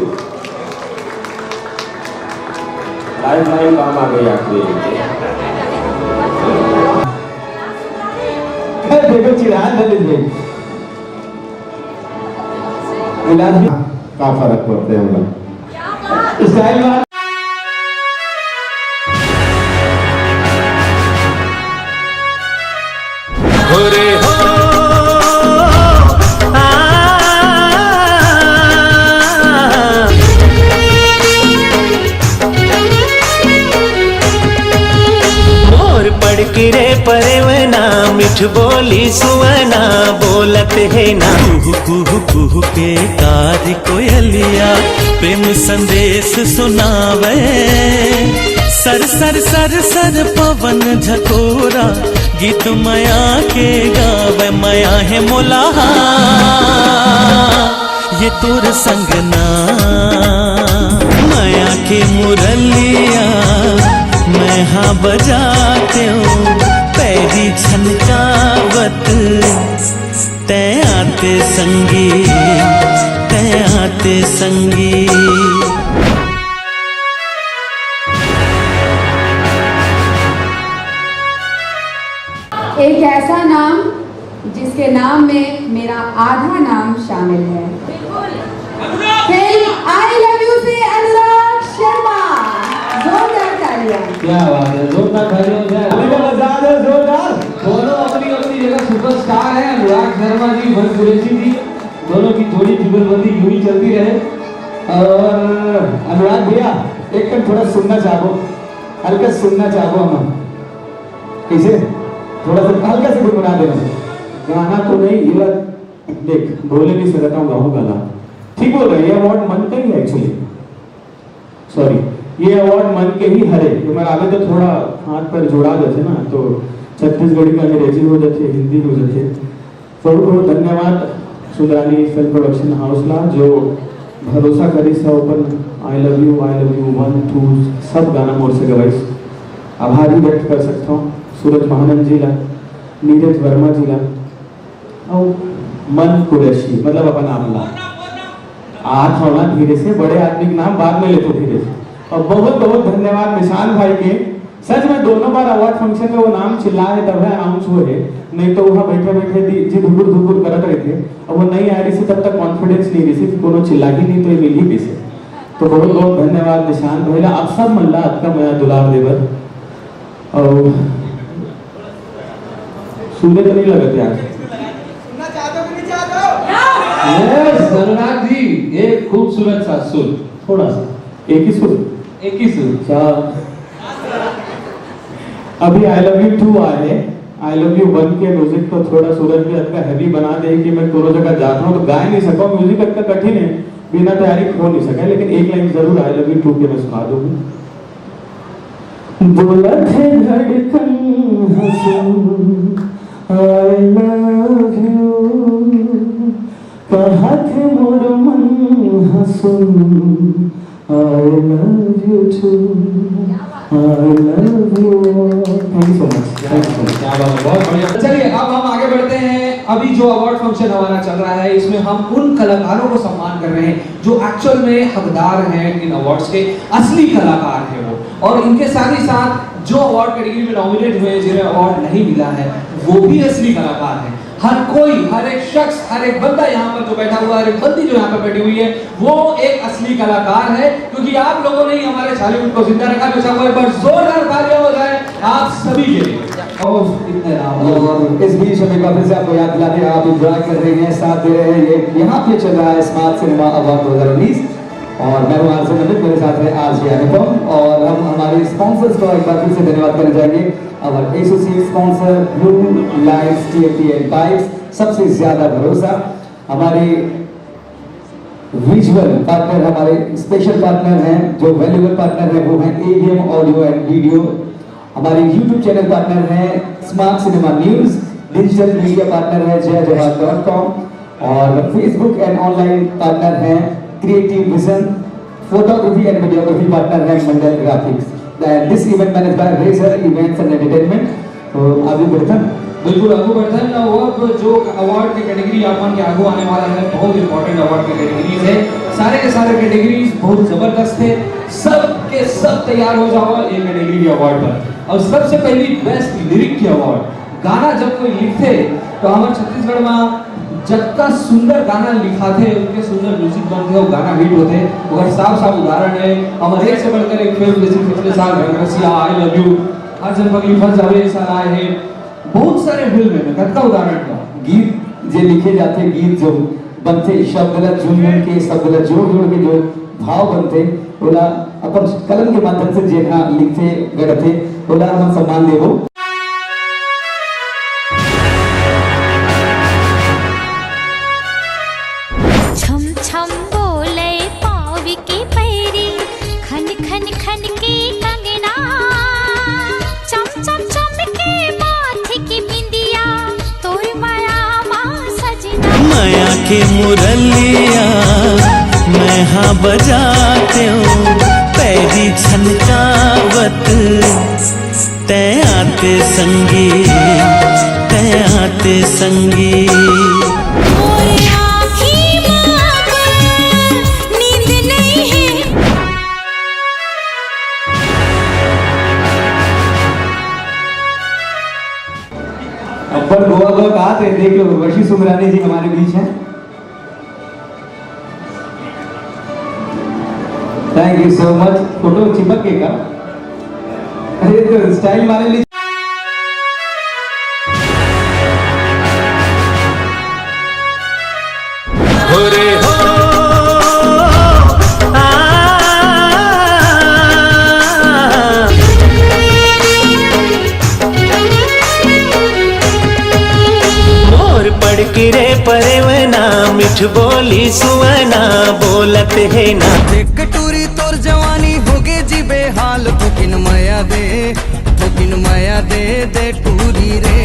Live live काम आ गई आपकी। देखो चिराग ललित भाई, इलाज भी का फर्क पड़ते हैं हम लोग। स्टाइल वाला रे हो मोर पड़ के रे परवना, मिठ बोली सुवना बोलत है ना, कुहू कुहू कुहू के कार कोयलिया प्रेम संदेश सुनावे, सर सर सर सर पवन झकोरा गीत माया के गावे, माया है मोला ये तोर संगना, माया के मुरलिया मैं हाँ बजाते हूँ, पैरी छनकावत तै आते संगी, तै आते संगी। एक ऐसा नाम जिसके नाम में मेरा आधा नाम शामिल है। फिल्म आई लव यू से अनुराग शर्मा। जोरदार तालियां। क्या बात है, जोरदार तालियां हो जाए। अभी तो बजा दो जोरदार। दोनों अपनी अपनी जगह सुपरस्टार हैं। अनुराग शर्मा जी, वंश कुरैशी जी, दोनों की थोड़ी जुगलबंदी यूं ही चलती रहे। और अनुराग भैया एक कम थोड़ा सुनना चाहो, हल्का सुनना चाहो हम कैसे, थोड़ा सा हल्का से गुनगुना देना। गाना तो नहीं, ये देख बोले नहीं सकता हूँ, गाऊँ गाना ठीक बोल रहे हैं। ये अवार्ड मन का ही है एक्चुअली, सॉरी ये अवार्ड मन के ही हरे। मैं आगे तो थोड़ा हाथ पर जोड़ा देते ना, तो छत्तीसगढ़ी का अंग्रेजी हो जाते, हिंदी हो जाते। बहुत बहुत धन्यवाद सुंदरानी फिल्म प्रोडक्शन हाउस ला, जो भरोसा करी सब अपन आई लव यू 1 2 सब गाना मोर से गवाइस। आभार भी व्यक्त कर सकता हूँ सूरज महानंद जी ला, नीरज वर्मा जी ला, और मन कुरैशी मतलब अपन नाम ला। आज होना धीरे से, बड़े आदमी के नाम बाद में लेते धीरे से। और बहुत बहुत धन्यवाद निशान भाई के, सच में दोनों बार अवार्ड फंक्शन में वो नाम चिल्लाए तब है अनाउंस हुए, नहीं तो वहाँ बैठे बैठे जी धुकुर धुकुर करत रहे थे। और वो नहीं आ रही थी तब तक कॉन्फिडेंस नहीं रही थी, कोनो चिल्ला ही नहीं तो ये मिल ही पीछे। तो बहुत बहुत धन्यवाद निशान भाई, आप सब मल्ला आपका मैं दुलार देवर। और सुनने तो नहीं लगते आज। यस अनुराग जी, एक खूबसूरत सा सुर, थोड़ा सा एक ही सुर। अच्छा अभी आई लव यू 2 आ रहे हैं। आई लव यू 1 के म्यूजिक तो थोड़ा सूरज भी इतना हैवी बना दे कि मैं दोनों जगह जाता हूँ तो गा नहीं सका। म्यूजिक इतना कठिन है, बिना तैयारी हो नहीं सका, लेकिन एक लाइन जरूर आई लव यू 2 के मैं सुना दूंगी। बोला थे धड़कन हंसूं I love you, कहा थे मोर मन हंसूं I love you too, I love you all। Thank you so much। क्या बात है, बहुत बढ़िया। चलिए अब हम आगे बढ़ते हैं। अभी जो अवार्ड फंक्शन हमारा चल रहा है इसमें हम उन कलाकारों को सम्मान कर रहे हैं जो एक्चुअल में हकदार हैं इन अवार्ड्स के, असली कलाकार हैं वो, और इनके साथ ही साथ जो अवार्ड कैटेगरी में नॉमिनेट हुए हैं जिन्हें अवार्ड नहीं मिला है वो भी असली कलाकार हैं। हर कोई, हर एक शख्स, हर एक बंदा यहाँ पर जो बैठा हुआ है, हर एक बंदी जो यहाँ पर बैठी हुई है वो एक असली कलाकार है, क्योंकि आप लोगों ने ही हमारे छालीवुड को जिंदा रखा। बेशक एक बार जोरदार तालियां हो जाए आप सभी के लिए। और इस बीच हमें वापस से आपको याद दिलाते आप एंजॉय कर रहे हैं, साथ दे रहे हैं। ये यहाँ पे चल रहा है स्मार्ट सिनेमा अवार्ड 2019 और मैं हूँ आरजे नमित, मेरे साथ है आरजे अनुपम और हम हमारे स्पॉन्सर्स को एक बार फिर से धन्यवाद करना चाहेंगे। और associate sponsor blue lights TFT and pipes, सबसे ज्यादा भरोसा। हमारे विजुअल पार्टनर, हमारे स्पेशल पार्टनर हैं, जो वैल्यूएबल पार्टनर है वो हैं एवीएम ऑडियो एंड वीडियो। हमारे यूट्यूब चैनल पार्टनर हैं smart cinema news, digital media partner है jayjawahar.com और फेसबुक एंड ऑनलाइन पार्टनर हैं creative vision, photography and videography partner है Mandal graphics. This event manage by Razor events and entertainment. तो अभी बढ़ते बिल्कुल आगू बढ़ते हैं ना। वो जो अवार्ड की कैटेगरी आपन के आगू आने वाला है, बहुत इंपॉर्टेंट अवार्ड की कैटेगरीज है। सारे के सारे कैटेगरीज बहुत जबरदस्त है, सब के सब तैयार हो जाओ एक कैटेगरी के अवार्ड पर। और सबसे पहली बेस्ट लिरिक की अवार्ड। गाना जब कोई लिखते तो हमारे छत्तीसगढ़ में जब सुंदर गाना लिखाते उनके सुंदर म्यूजिक बनते वो गाना हिट होते। अगर साफ साफ उदाहरण है हमारे एक से बढ़कर एक फिल्म जैसे पिछले साल रसिया, आई लव यू, हर जन पगली फंस जावे ऐसा आए हैं, बहुत सारे फिल्म में कद का उदाहरण का गीत जो लिखे जाते, गीत जो बनते, शब्द झुन के शब्द जोड़ जोड़ के जो भाव बनते बोला अपन कलम के माध्यम से जेना लिखते गढ़ते बोला हम सम्मान देवो। छम छम बोले पावी के पैरी, खन खन खन के कंगना, चम चम चम के माथे की बिंदिया, तोर माया माँ सजना। माया के मुरलिया मैं हाँ बजाते हूँ, पैरी छनकावत तै आते संगी, तै आते संगी। अब्बर गोवा गोवा कहा थे, देख लो वशी सुमरानी जी हमारे बीच हैं। Thank you so much. Photo चिपक के का अरे तो स्टाइल मारे ली। हो रे हो गिरे परवना, मिठ बोली सुवना, बोलत है ना। देख टूरी तोर जवानी होगे जी बेहाल, फुकिन माया दे दे टूरी रे।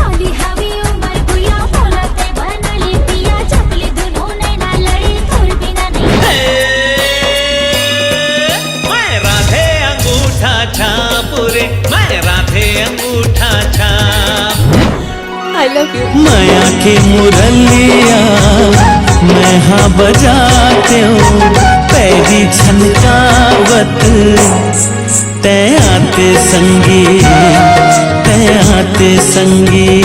आली हवी उमर गुया बोलते बनली पिया, चपली दुनो नैना लड़ी थोर बिना नहीं। मैं राधे अंगूठा छाप रे, मैं राधे अंगूठा छाप। I love you। माया की मुरलिया मैं हाँ बजाते हूँ, पैरी छनकावत तै आते संगी, तै आते संगी।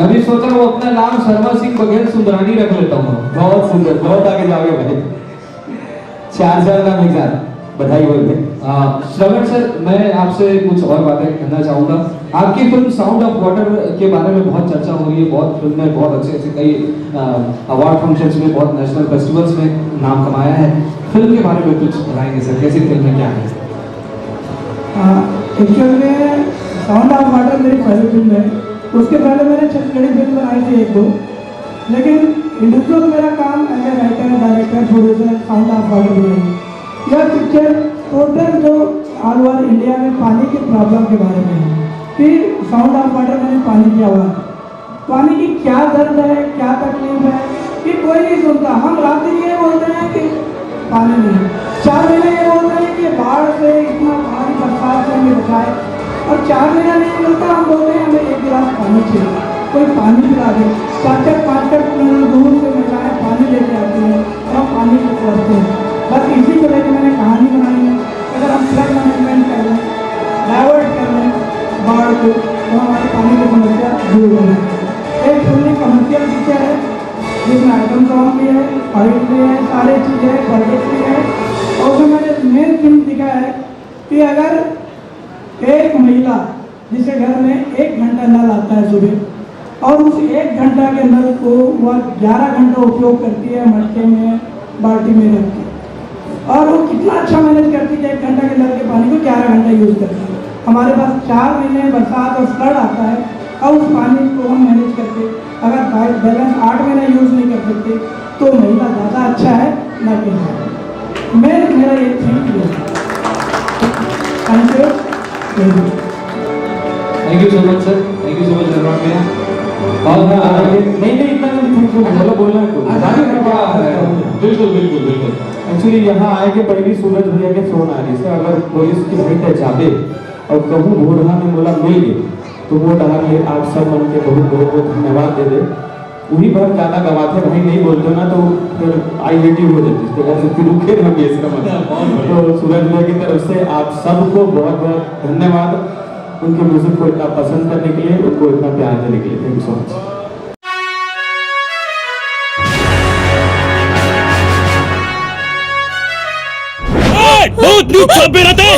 मैं भी सोचा वो अपना नाम शर्मा सिंह बघेल सुंदरानी रख लेता हूँ। बहुत सुंदर, बहुत आगे जाओगे भाई। 4 नाम एक साथ बधाई बोलते। श्रवण सर, मैं आपसे कुछ और बातें कहना चाहूँगा। आपकी फिल्म साउंड ऑफ वाटर के बारे में बहुत चर्चा हो रही है। बहुत फिल्म में बहुत अच्छे कई अवार्ड फंक्शंस में, बहुत नेशनल फेस्टिवल्स में नाम कमाया है। फिल्म के बारे में कुछ बताएंगे सर, कैसी फिल्म है, क्या है? एक्चुअल में साउंड ऑफ वाटर मेरी पहली फिल्म है। उसके पहले मैंने छत्तीसगढ़ी फिल्म बनाई थी 1-2, लेकिन इंडिविजुअल मेरा काम as a writer, director, producer sound of water में। यह पिक्चर टोटल जो ऑल ओवर इंडिया में पानी की प्रॉब्लम के बारे में है। फिर साउंड ऑफ वाटर मैंने पानी की आवाज़, पानी की क्या दर्द है, क्या तकलीफ है, कि कोई नहीं सुनता। हम रात दिन ये बोलते हैं कि पानी नहीं, 4 महीने ये बोलते हैं कि बाढ़ से इतना भारी बरसात से हमें बचाए, और 4 महीना नहीं मिलता, हम बोलते हैं हमें 1 गिलास पानी चाहिए, कोई पानी पिला दे। 4-5 किलोमीटर दूर से महिलाएं पानी लेके आती हैं और हम पानी को तरसते हैं। बस इसी को लेकर मैंने कहानी बनाई है। अगर हम फ्लड मैनेजमेंट कर लें, डाइवर्ट कर लें बाढ़ को, तो हमारी पानी की समस्या दूर हो जाएगी। एक फुल्ली कमर्शियल पिक्चर है जिसमें आइटम सॉन्ग भी है, फाइट भी है, सारी चीज़ें है, बजट भी है। और उसमें मैंने मेन थिंग दिखा है कि अगर एक महिला जिसे घर में 1 घंटा नल आता है सुबह, और उस 1 घंटा के नल को वह 11 घंटा उपयोग करती है, मटके में बाल्टी में रखती है, और वो कितना अच्छा मैनेज करती है। 1 घंटा के नल के पानी को 11 घंटा यूज़ करती है। हमारे पास 4 महीने बरसात और फ्लड आता है, और उस पानी को हम मैनेज करके अगर बैलेंस 8 महीने यूज़ नहीं कर सकते तो महिला ज़्यादा अच्छा है ना कि मेरा ये थिंक है। Thank you. Thank you so much sir, thank you so much धन्यवाद भैया। और नहीं इतना बोलना बिल्कुल बिल्कुल बिल्कुल। एक्चुअली यहाँ आए के पहले सूरज भैया के फोन आ रही से, अगर पुलिस की भेंट है जाबे और कहूँ भोरहा में बोला मिल गए, तो वो डहार ले आप सब मन के बहुत बहुत धन्यवाद दे दे। वही बहुत ज़्यादा गवाते भाई, नहीं बोलते ना तो फिर आई हो जाती है, तो फिर रुके ना भी इसका मतलब। तो सूरज भैया की तरफ से आप सबको बहुत बहुत धन्यवाद, उनके म्यूजिक को इतना पसंद करने के लिए, उनको इतना प्यार देने के लिए। Thank you so much. बहुत नीचे बेरते।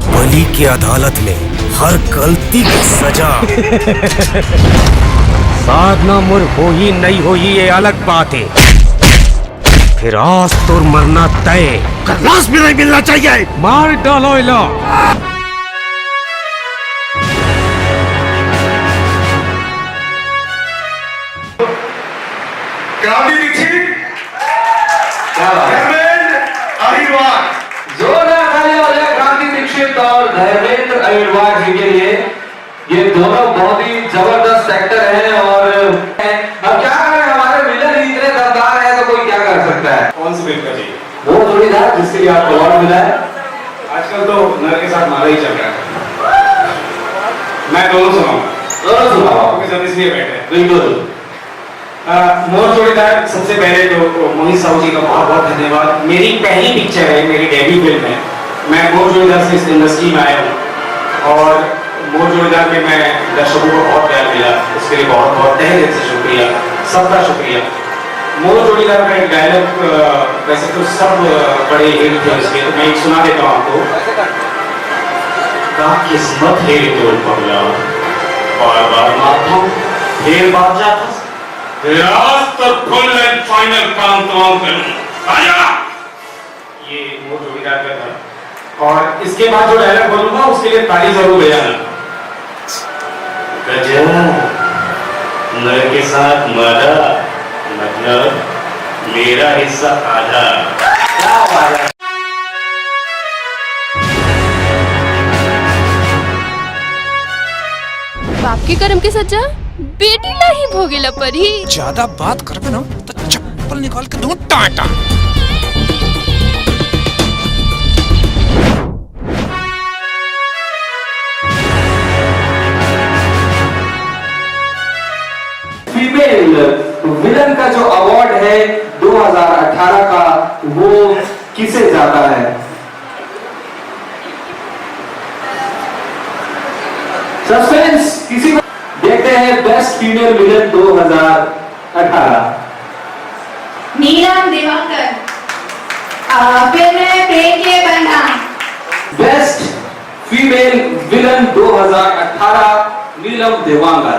बलि की अदालत में हर गलती की सजा। साधना मुर हो ही नहीं हो ही ये अलग बात है, फिर आज तो मरना तय। लाश भी नहीं मिलना चाहिए, मार डालो इला। क्रांति दीक्षित, धर्मेंद्र अहिरवार, जोरदार तालियां हो जाए क्रांति दीक्षित और धर्मेंद्र अहिरवार जी के लिए। ये दोनों बहुत ही जबरदस्त एक्टर हैं। और अब क्या करें, हमारे विलन ही इतने दमदार हैं तो कोई क्या कर सकता है। कौन सी फिल्म का जी? वो जोड़ीदार जिसके लिए आपको अवार्ड मिला है। आजकल तो नर के साथ मारा ही चल रहा है। मैं दोनों सुनाऊंगा, क्योंकि सब इसलिए बैठे। बिल्कुल। मोर जोड़ीदार, सबसे पहले तो मोहित साहू जी का बहुत बहुत धन्यवाद। मेरी पहली पिक्चर है, मेरी डेब्यू फिल्म है। मैं मोर जोड़ीदार से इस इंडस्ट्री में आया हूँ और मोर जोड़ीदार में मैं दर्शकों को बहुत प्यार मिला, उसके लिए बहुत बहुत तहे दिल से शुक्रिया, सबका शुक्रिया। मोर जोड़ीदार का एक डायलॉग, वैसे तो सब बड़े हिट थे उसके, तो मैं एक सुना देता हूँ आपको। किस्मत है तो पगला, बार बार माथा फिर बात जाता, आज तो फुल एंड फाइनल काम तमाम करूं। आया, ये मोर जोड़ीदार का था। और इसके बाद जो डायलॉग बोलूंगा उसके लिए ताली जरूर बजाना। गजब, नर के साथ मारा, मतलब मेरा हिस्सा आधा। क्या बात है। बाप के कर्म के सज्जा बेटी ला ही भोगेला परी। ज्यादा बात करबे ना तो चप्पल निकाल के दूं टाटा। फीमेल विलन का जो अवार्ड है 2018 का, वो किसे जाता है? सस्पेंस किसी को देखते हैं बेस्ट फीमेल विलन 2018। नीलम देवांकर, फिल्म प्रेम के बंधन। बेस्ट फीमेल विलन 2018 नीलम देवांकर।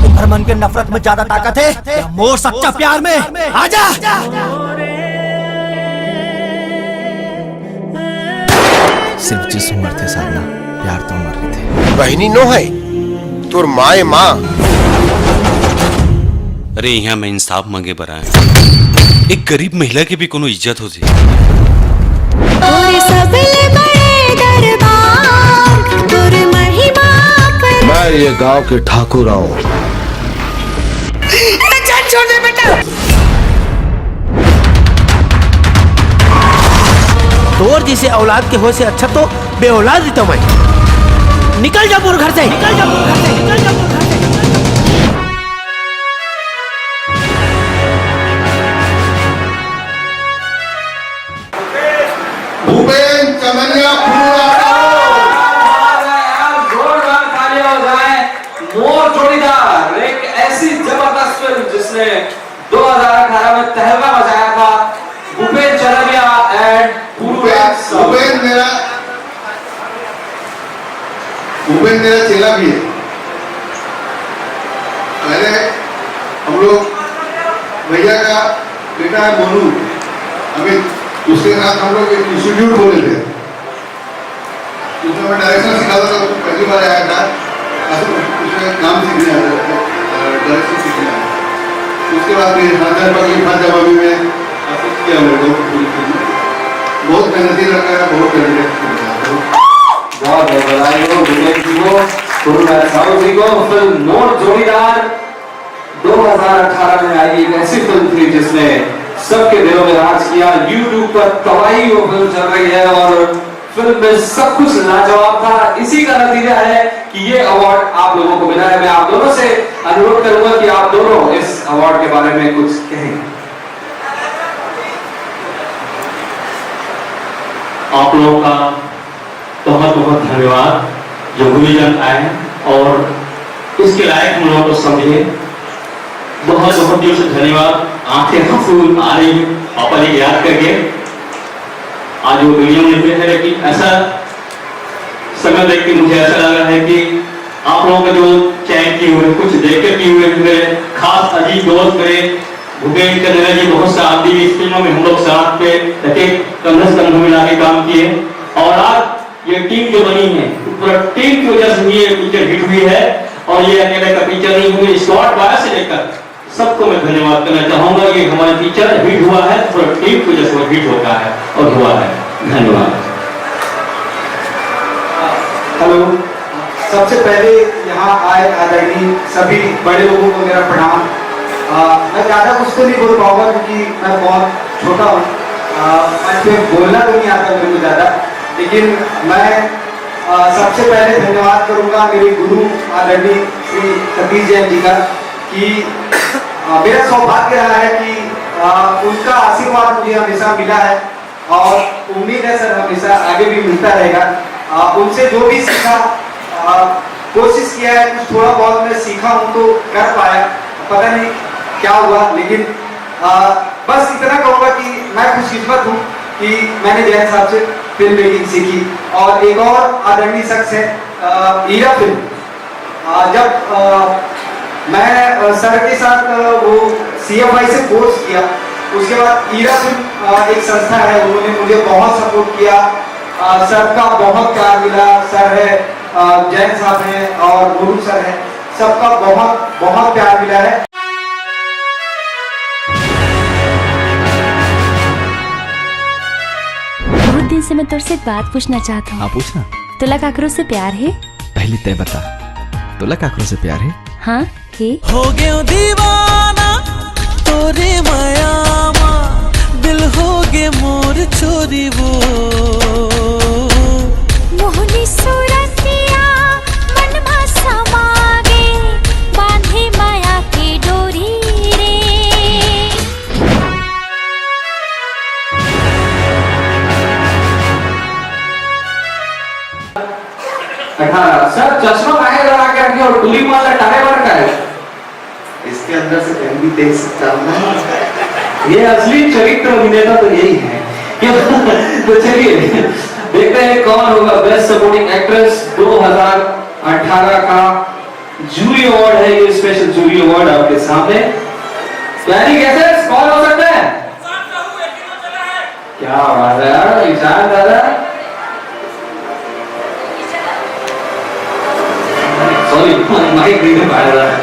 तुम्हारे मन के नफरत में ज्यादा ताकत है या मोर सच्चा प्यार में? आजा। सिर्फ जिस्म मरते साधना, प्यार तो मर रहे थे। बहनी नो है तोर माए माँ। अरे यहाँ मैं इंसाफ मांगे बर आया। एक गरीब महिला की भी कोनो इज्जत हो जी। मैं ये गांव के ठाकुर हूँ। छोड़ दे बेटा। तोर जैसे औलाद के हो से अच्छा तो बे औलाद ही तो मैं। निकल जा पूरे घर से, निकल जा पूरे घर से, निकल जा पूरे घर से। भूपेन चमनिया जोरदार तालियां हो जाए। मोर जोड़ीदार एक ऐसी जबरदस्त फिल्म जिसने 2018 में तहलका मचाया था। भूपेन चरनिया एंड भूपेन मेरा चेला भी है। पहले हम लोग भैया का बेटा है मोनू अमित, उसके साथ हम लोग एक इंस्टीट्यूट खोले थे उसमें मैं डायरेक्शन सिखाता था। पहली बार आया था उसमें काम सीखने आया था, डायरेक्शन सीखने आया। उसके बाद फिर जवाबी में किया मेरे को पूरी फिल्म। बहुत मेहनती लड़का है, बहुत टैलेंटेड। बहुत बधाई हो भूपेन जी को, साहू जी को। फिल्म मोर जोड़ीदार 2018 में आई एक ऐसी फिल्म थी जिसने सबके दिलों में राज किया। YouTube पर तबाही वो फिल्म चल रही है और फिल्म में सब कुछ लाजवाब था। इसी का नतीजा है कि ये अवार्ड आप लोगों को मिला है। मैं आप दोनों से अनुरोध करूंगा कि आप दोनों इस अवार्ड के बारे में कुछ कहें। आप लोगों का बहुत बहुत धन्यवाद जो गुरुजन आए और इसके लायक हम लोगों को समझे। बहुत बहुत दिल से धन्यवाद। आंखें फूल आ रही है पापा जी याद करके। आज वो वीडियो में है लेकिन ऐसा समय देख के मुझे ऐसा लग रहा है कि आप लोगों का जो चैन की हुए कुछ देखकर की हुए मेरे खास अजीब दोस्त मेरे भूपेन चंद्र जी बहुत साथ दी इस फिल्मों में। हम लोग साथ पे एक कंधे से कंधे मिला के काम किए और आज ये टीम जो बनी है पूरा टीम की वजह से ये पिक्चर हिट हुई है। और ये अकेले का पिक्चर नहीं हुई, स्कॉट बाय से लेकर सबको मैं धन्यवाद करना चाहूंगा। ये हमारा पिक्चर हिट हुआ है पूरा टीम की वजह से हिट होता है और हुआ है। धन्यवाद। हेलो, सबसे पहले यहाँ आए आदरणीय सभी बड़े लोगों को मेरा प्रणाम। मैं ज़्यादा कुछ तो नहीं बोल पाऊंगा क्योंकि मैं बहुत छोटा हूँ। मैं बोलना तो नहीं आता मेरे को ज़्यादा, लेकिन मैं सबसे पहले धन्यवाद करूंगा मेरे गुरु आदरणीय श्री सतीश जैन जी का कि मेरा सौभाग्य रहा है कि उनका आशीर्वाद मुझे हमेशा मिला है और उम्मीद है सर हमेशा आगे भी मिलता रहेगा। उनसे जो भी सीखा कोशिश किया है, कुछ थोड़ा बहुत मैं सीखा हूँ तो कर पाया, पता नहीं क्या हुआ, लेकिन बस इतना कहूँगा कि मैं खुशकिस्मत हूँ कि मैंने जैन साहब से फिल्म मेकिंग सीखी। और एक और आदरणीय शख्स है ईरा फिल्म। जब मैं सर के साथ वो CFI से कोर्स किया, उसके बाद ईरा फिल्म एक संस्था है, उन्होंने मुझे बहुत सपोर्ट किया। सर का बहुत प्यार मिला। सर है जैन साहब है और गुरु सर है, सबका बहुत बहुत प्यार मिला है। बहुत दिन से मैं तुझसे एक बात पूछना चाहता हूँ। हाँ पूछना। तुला काकरो से प्यार है? पहले तय बता, तुला काकरो से प्यार है? हाँ है। हो गए दीवाना तोरे मायामा, दिल हो गए मोर छोरी वो। मोहनी सूरतिया मन में समागे, बांधे माया की डोरी रे। और टूली माला टारे बार का है। इसके अंदर से कहीं भी देख सकता हूँ मैं। ये असली चरित्र अभिनेता तो यही है। तो चलिए देखते हैं कौन होगा बेस्ट सपोर्टिंग एक्ट्रेस 2018 का जूरी अवार्ड है। ये स्पेशल जूरी अवार्ड आपके सामने। यानी कैसे कौन हो सकता है? क्या बात है यार ईशान दादा। सॉरी माइक नहीं पाया रहा है।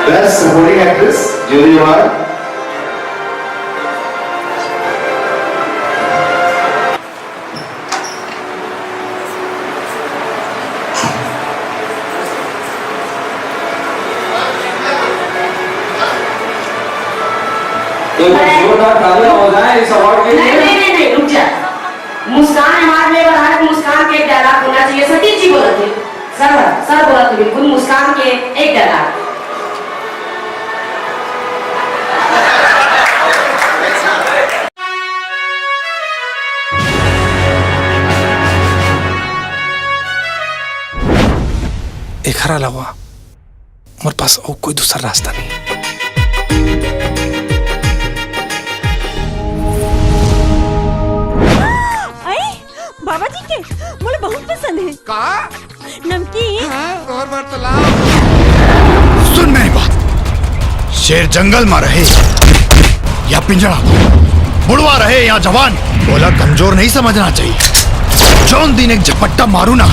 Best supporting actress jury award जोरदार तालियां हो जाए इस अवार्ड के लिए। नहीं रुक जा। मुस्कान हमारे लिए बना है। मुस्कान के एक डायलॉग होना चाहिए। सतीश जी बोला थे सर बोला थे बिल्कुल मुस्कान के एक डायलॉग। एक हरा लवा हमारे पास और कोई दूसरा रास्ता नहीं। बाबा जी के मुझे बहुत पसंद है। का नमकीन। और बार तो लाओ। सुन मेरी बात, शेर जंगल में रहे या पिंजरा, बुढ़वा रहे या जवान, बोला कमजोर नहीं समझना चाहिए। जौन दिन एक झपट्टा मारू ना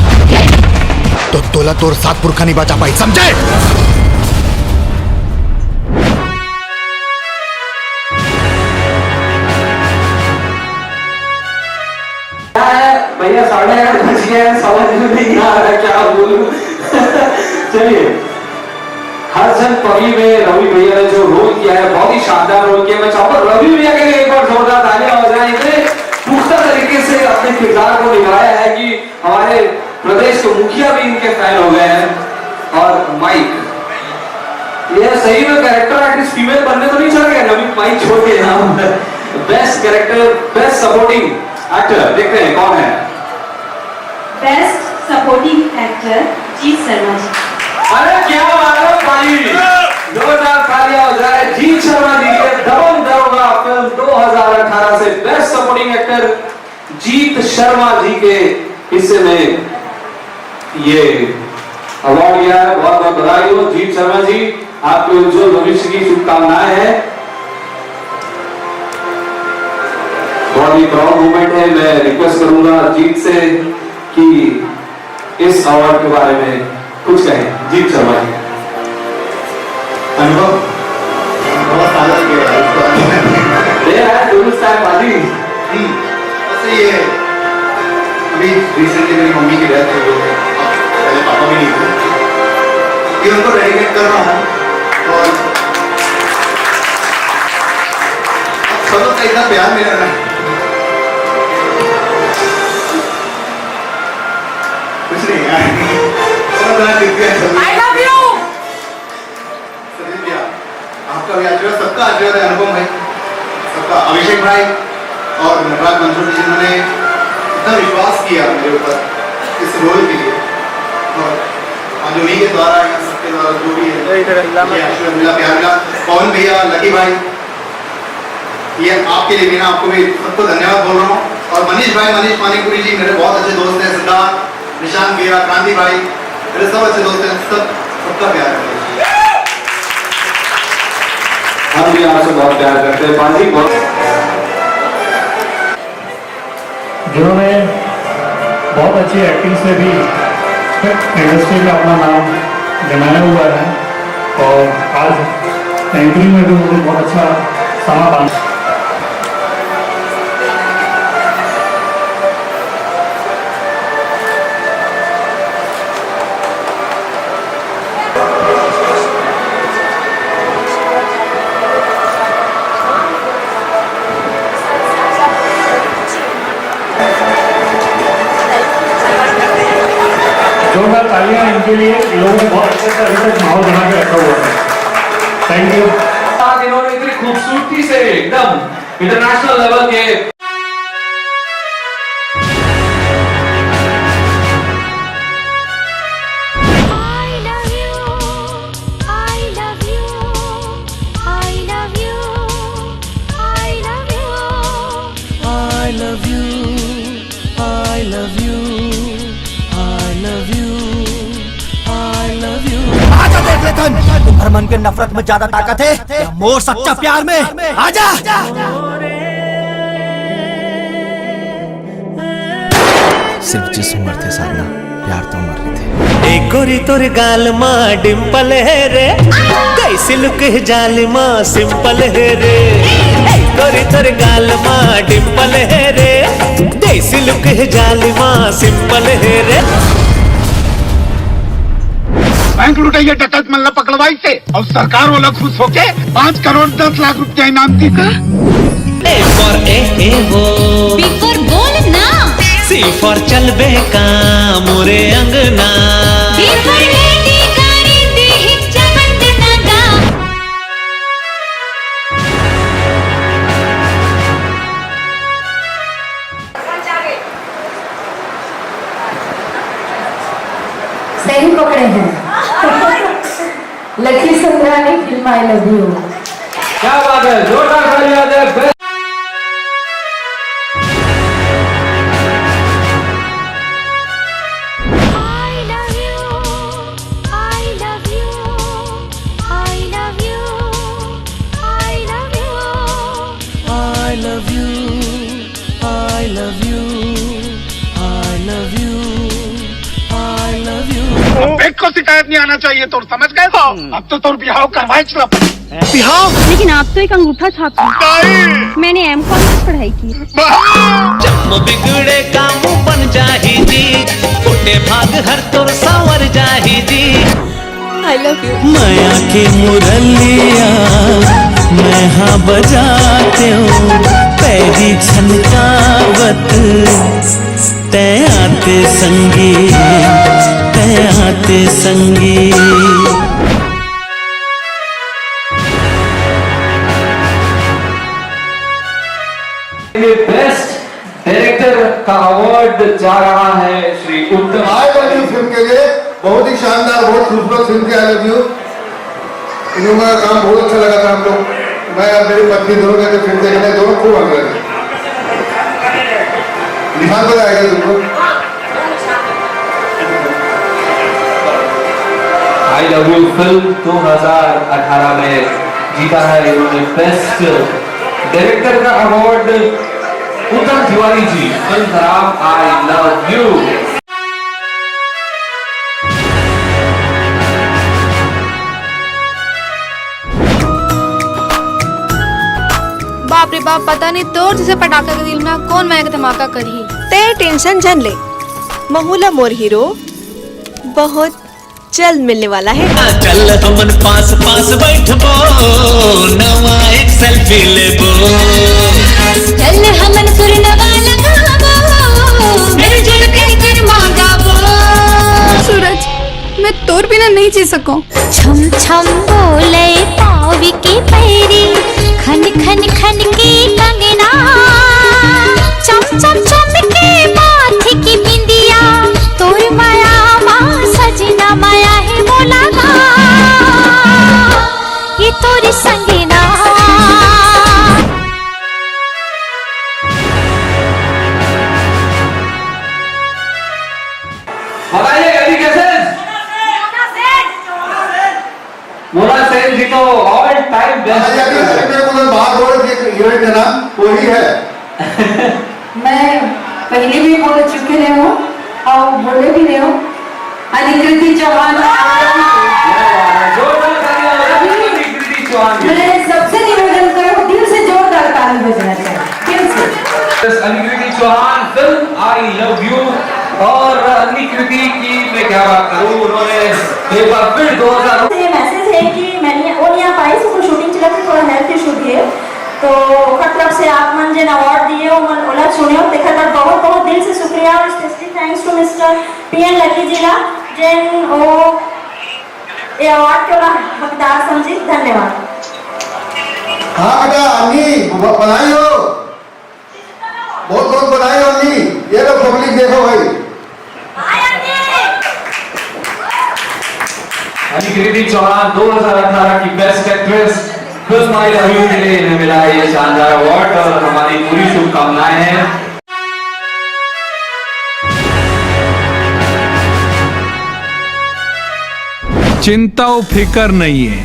तो तोला तोर सात पुरखा नहीं बचा पाई, समझे? भैया 8:30 बज गए हैं, समझ में नहीं आ रहा क्या बोलूं। चलिए हर्षन पगली में रवि भैया ने जो रोल किया है बहुत ही शानदार रोल किया। मैं चाहूंगा रवि भैया के लिए एक बार जोरदार तालियां हो जाए। इतने पुख्ता तरीके से अपने किरदार को निभाया है कि हमारे प्रदेश के मुखिया भी इनके फैन हो गए हैं। और माइक ये सही में कैरेक्टर आर्टिस्ट फीमेल बनने तो नहीं चल गया नवी माइक छोड़ के यहाँ। Best character best supporting actor देखते हैं कौन है। बेस्ट सपोर्टिंग एक्टर जीत शर्मा जी। अरे क्या बात है भाई, जोरदार तालियां हो जाए जीत शर्मा जी के दबंग दरोगा फिल्म 2018 से बेस्ट सपोर्टिंग एक्टर जीत शर्मा जी के हिस्से में ये अवार्ड लिया है। बहुत बहुत बधाई हो जीत शर्मा जी, आपके उज्जवल भविष्य की शुभकामनाएं हैं। बहुत ही प्राउड मोमेंट है। मैं रिक्वेस्ट करूंगा जीत से कि इस अवार्ड के बारे में कुछ कहें। जीत शर्मा जी अनुभव बहुत सारा किया है वैसे ये अभी रिसेंटली मेरी मम्मी की डेथ हुई है, पहले पापा भी नहीं थे, ये उनको डेडिकेट कर रहा हूँ। और सबों का इतना प्यार मिला ना, कुछ नहीं यार। I love you। आपका भी आशीर्वाद, सबका आशीर्वाद है अनुपम भाई, सबका, अभिषेक भाई और नटराज मंसूर जी जिन्होंने इतना विश्वास किया मेरे ऊपर इस रोल के लिए, और आज उन्हीं के द्वारा या सबके द्वारा जो भी है ये आशीर्वाद मिला, प्यार मिला। पवन भैया, लकी भाई, ये आपके लिए भी ना, आपको भी सबको धन्यवाद बोल रहा हूँ। और मनीष भाई, मनीष मानिकपुरी जी मेरे बहुत अच्छे दोस्त हैं, सिद्धार्थ, निशांत भैया, क्रांति भाई मेरे सब अच्छे दोस्त हैं, सबका प्यार है। हम भी आपसे बहुत प्यार करते हैं बाजी। बहुत जिन्होंने बहुत अच्छी एक्टिंग से भी इंडस्ट्री में अपना नाम जमाया हुआ है, और आज एंकरिंग में भी उन्होंने बहुत अच्छा समा बांधा। जोरदार तालियां इनके लिए, लोगों ने बहुत अच्छे से अभी तक माहौल बना के रखा हुआ है। Thank you. इन्होंने इतनी खूबसूरती से एकदम इंटरनेशनल लेवल के love you, I love you, I love you, I love you. आजा देख ले तन, तुम्हारे मन के नफरत में ज्यादा ताकत है या मोर सच्चा प्यार में? आजा। सिर्फ जिस्म मरते साधना, प्यार तो मर रहे थे। एक गोरी तोर गाल माँ डिम्पल है रे, कैसे लुक है जाल माँ सिंपल है रे। एक गोरी तोर गाल माँ डिम्पल है रे, कैसे लुक है जाल माँ सिंपल है रे। बैंक लुटाइए डकैत मल्ला पकड़वाई से और सरकार वाला खुश होके 5 करोड़ 10 लाख रुपया इनाम दी का। ए फॉर ए हो, बी फॉर बोल ना, सी फॉर चल बे का मोरे अंगना, डी फॉर लेडी गाड़ी दी हिच्चा बंद नगा। सही पकड़े हैं। Lucky Sangrani film I love you. क्या बात है, जोरदार तालियां दे। I love you, I love you, I love you, I love you. बेग को शिकायत नहीं आना चाहिए तो समझ गए तो अब तो तुम बिहाव करवाए चला। बिहाव? लेकिन आप तो एक अंगूठा छाप मैंने M.Com में पढ़ाई की। जब बिगड़े काम बन जाही जी, फुटे भाग हर तोर सावर जाही जी। I love you. माया की मुरलिया मैं हाँ बजाते हूँ, पैरी छनकावत तय आते संगी, तय आते संगी। बेस्ट डायरेक्टर का अवार्ड जा रहा है श्री उत्तम। आई लव यू फिल्म के लिए बहुत ही शानदार, बहुत खूबसूरत फिल्म थी आई लव यू। इन लोगों का काम बहुत अच्छा लगा था हम लोग, मैं और मेरी पत्नी दोनों गए थे फिल्म देखने, दोनों खूब हंस रहे थे। निशान पर आएगा तुमको। आई लव यू फिल्म 2018 में जीता है इन्होंने बेस्ट डायरेक्टर का अवार्ड उत्तम तिवारी जी, फिल्म का नाम आई लव यू। बाप रे बाप, पता नहीं तोर जैसे पटाखा के दिल में कौन मैं धमाका करी। ते टेंशन जन ले, महूला मोर हीरो बहुत जल्द मिलने वाला है। चल हमन पास पास बैठबो, नवा एक सेल्फी लेबो। चल हमन सुरनवा लगाबो, मेरे जुड़ के कर मांगाबो। सूरज, मैं तोर बिना नहीं जी सकूं। छम छम बोले पावी की पैरी, खन खन खन की कंगना, चम चम चम के माथे की बिंदिया, तोर माया माँ सजना माया है बोला ना, ये तोरी संगीना। बताइए गली कैसे? मोना सेन जी तो ऑल टाइम बेस्ट बात हो रही है, हीरोइन का नाम वही है। मैं पहले भी बोल चुके रहे हूँ और बोले भी रहे हूँ, अधिकृति चौहान। मैं सबसे निवेदन करूँ, दिल से जोरदार ताली बजना चाहिए, दिल से। Adhikriti Chauhan film I love you, और अधिकृति की मैं क्या बात करूँ, उन्होंने एक बार फिर 2000 मैसेज है कि मैंने वो नहीं आ पाई, तो शूटिंग चला के थोड़ा हेल्थ इशू थी, तो मतलब से आप मन जिन अवार्ड दिए हो मन ओला सुनियो देखा कर बहुत बहुत दिल से शुक्रिया और specially thanks to mister PN Lucky जिला जिन ओ ये अवार्ड के हकदार समझी। धन्यवाद। हाँ बेटा अन्नी बधाई हो, बहुत बहुत बधाई हो अन्नी। ये लो पब्लिक देखो भाई। अधिकृति चौहान 2018 की best actress film I love you के लिए इन्हें मिला है ये शानदार अवार्ड और हमारी पूरी शुभकामनाएं हैं। चिंता और फिकर नहीं है,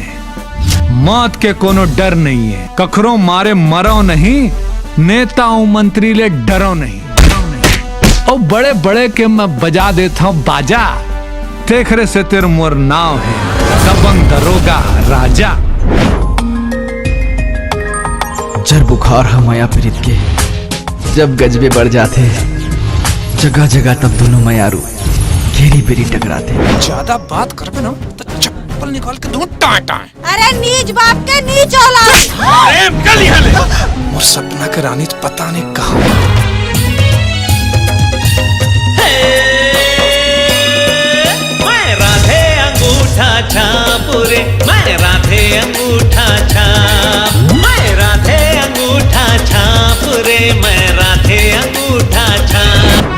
मौत के कोनो डर नहीं है, कखरों मारे मरो नहीं, नेता मंत्री ले डरो नहीं। और बड़े बड़े के मैं बजा देता हूँ बाजा, तेखरे से तेरे मोर नाव है दबंग दरोगा राजा। जर बुखार है माया प्रीत के, जब गजबे बढ़ जाते जगह जगह तब दोनों मयारू घेरी बेरी टकराते। ज्यादा बात कर पे ना तो चप्पल निकाल के दूं टाटा। अरे नीच बाप के नीच औलाद। अरे कल ही हले और सपना के रानी पता नहीं कहाँ। मैं राधे अंगूठा छाप रे, मैं राधे अंगूठा छाप, मैं राधे अंगूठा छाप रे, मैं राधे अंगूठा छाप।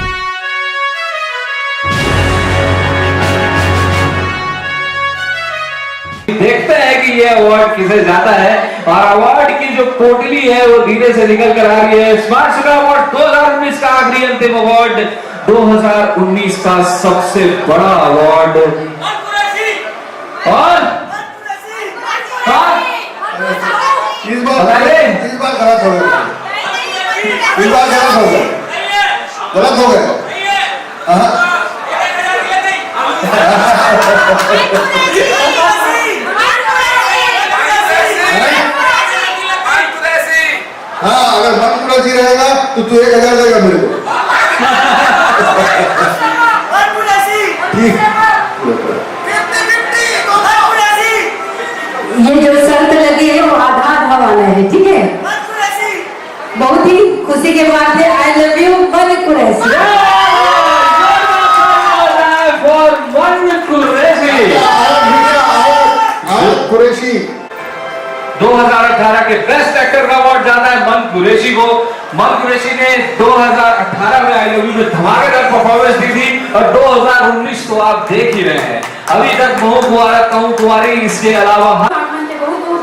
देखते हैं कि ये अवार्ड किसे जाता है और अवार्ड की जो पोटली है वो धीरे से निकल कर आ रही है। स्मार्ट सिटी अवार्ड 2019 का आखिरी अंतिम अवार्ड, 2019 का सबसे बड़ा अवार्ड। और इस बार गलत हो गया, इस बार गलत हो गया, गलत हो गया। हाँ, अगर मन कुरैशी रहेगा तो तू 1000 देगा मेरे को। ये जो शर्त लगी है वो आधा आधा वाला है, ठीक है? बहुत ही खुशी के बात है। आई लव यू मन कुरैशी। कुरैशी 2018 के बेस्ट एक्टर का अवार्ड जाता है मन कुरैशी को। मन कुरैशी ने 2018 में आई लव यू में धमाकेदार परफॉर्मेंस दी थी और 2019 तो आप देख ही रहे हैं। अभी तक मोह कुआरा कहूँ कुआरी, इसके अलावा बहुत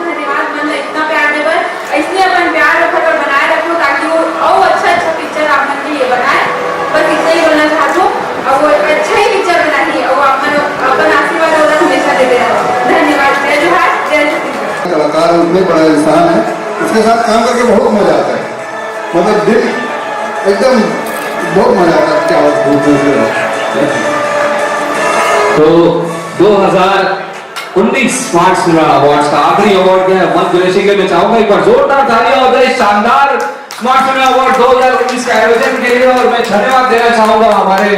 धन्यवाद मन इतना प्यार देवर, इसलिए अपन प्यार रखकर और बनाए रखो ताकि वो और अच्छा पिक्चर आप मन के लिए बनाए। बस इतना ही बोलना चाहता हूँ और वो अच्छा ही पिक्चर बनाई है और अपन आशीर्वाद और हमेशा देते रहो। धन्यवाद। जय जोहार, जय छत्तीसगढ़। कलाकार उतने बड़ा इंसान है, उसके साथ काम करके बहुत मजा आता है, मतलब दिल एकदम बहुत मजा आता है। क्या तो 2019 स्मार्ट सिनेमा अवार्ड्स का आखिरी अवार्ड क्या है मन कुरैशी के। मैं चाहूंगा एक बार जोरदार तालियां हो जाए शानदार स्मार्ट सिनेमा अवार्ड 2019 के आयोजन के लिए। और मैं धन्यवाद देना चाहूंगा हमारे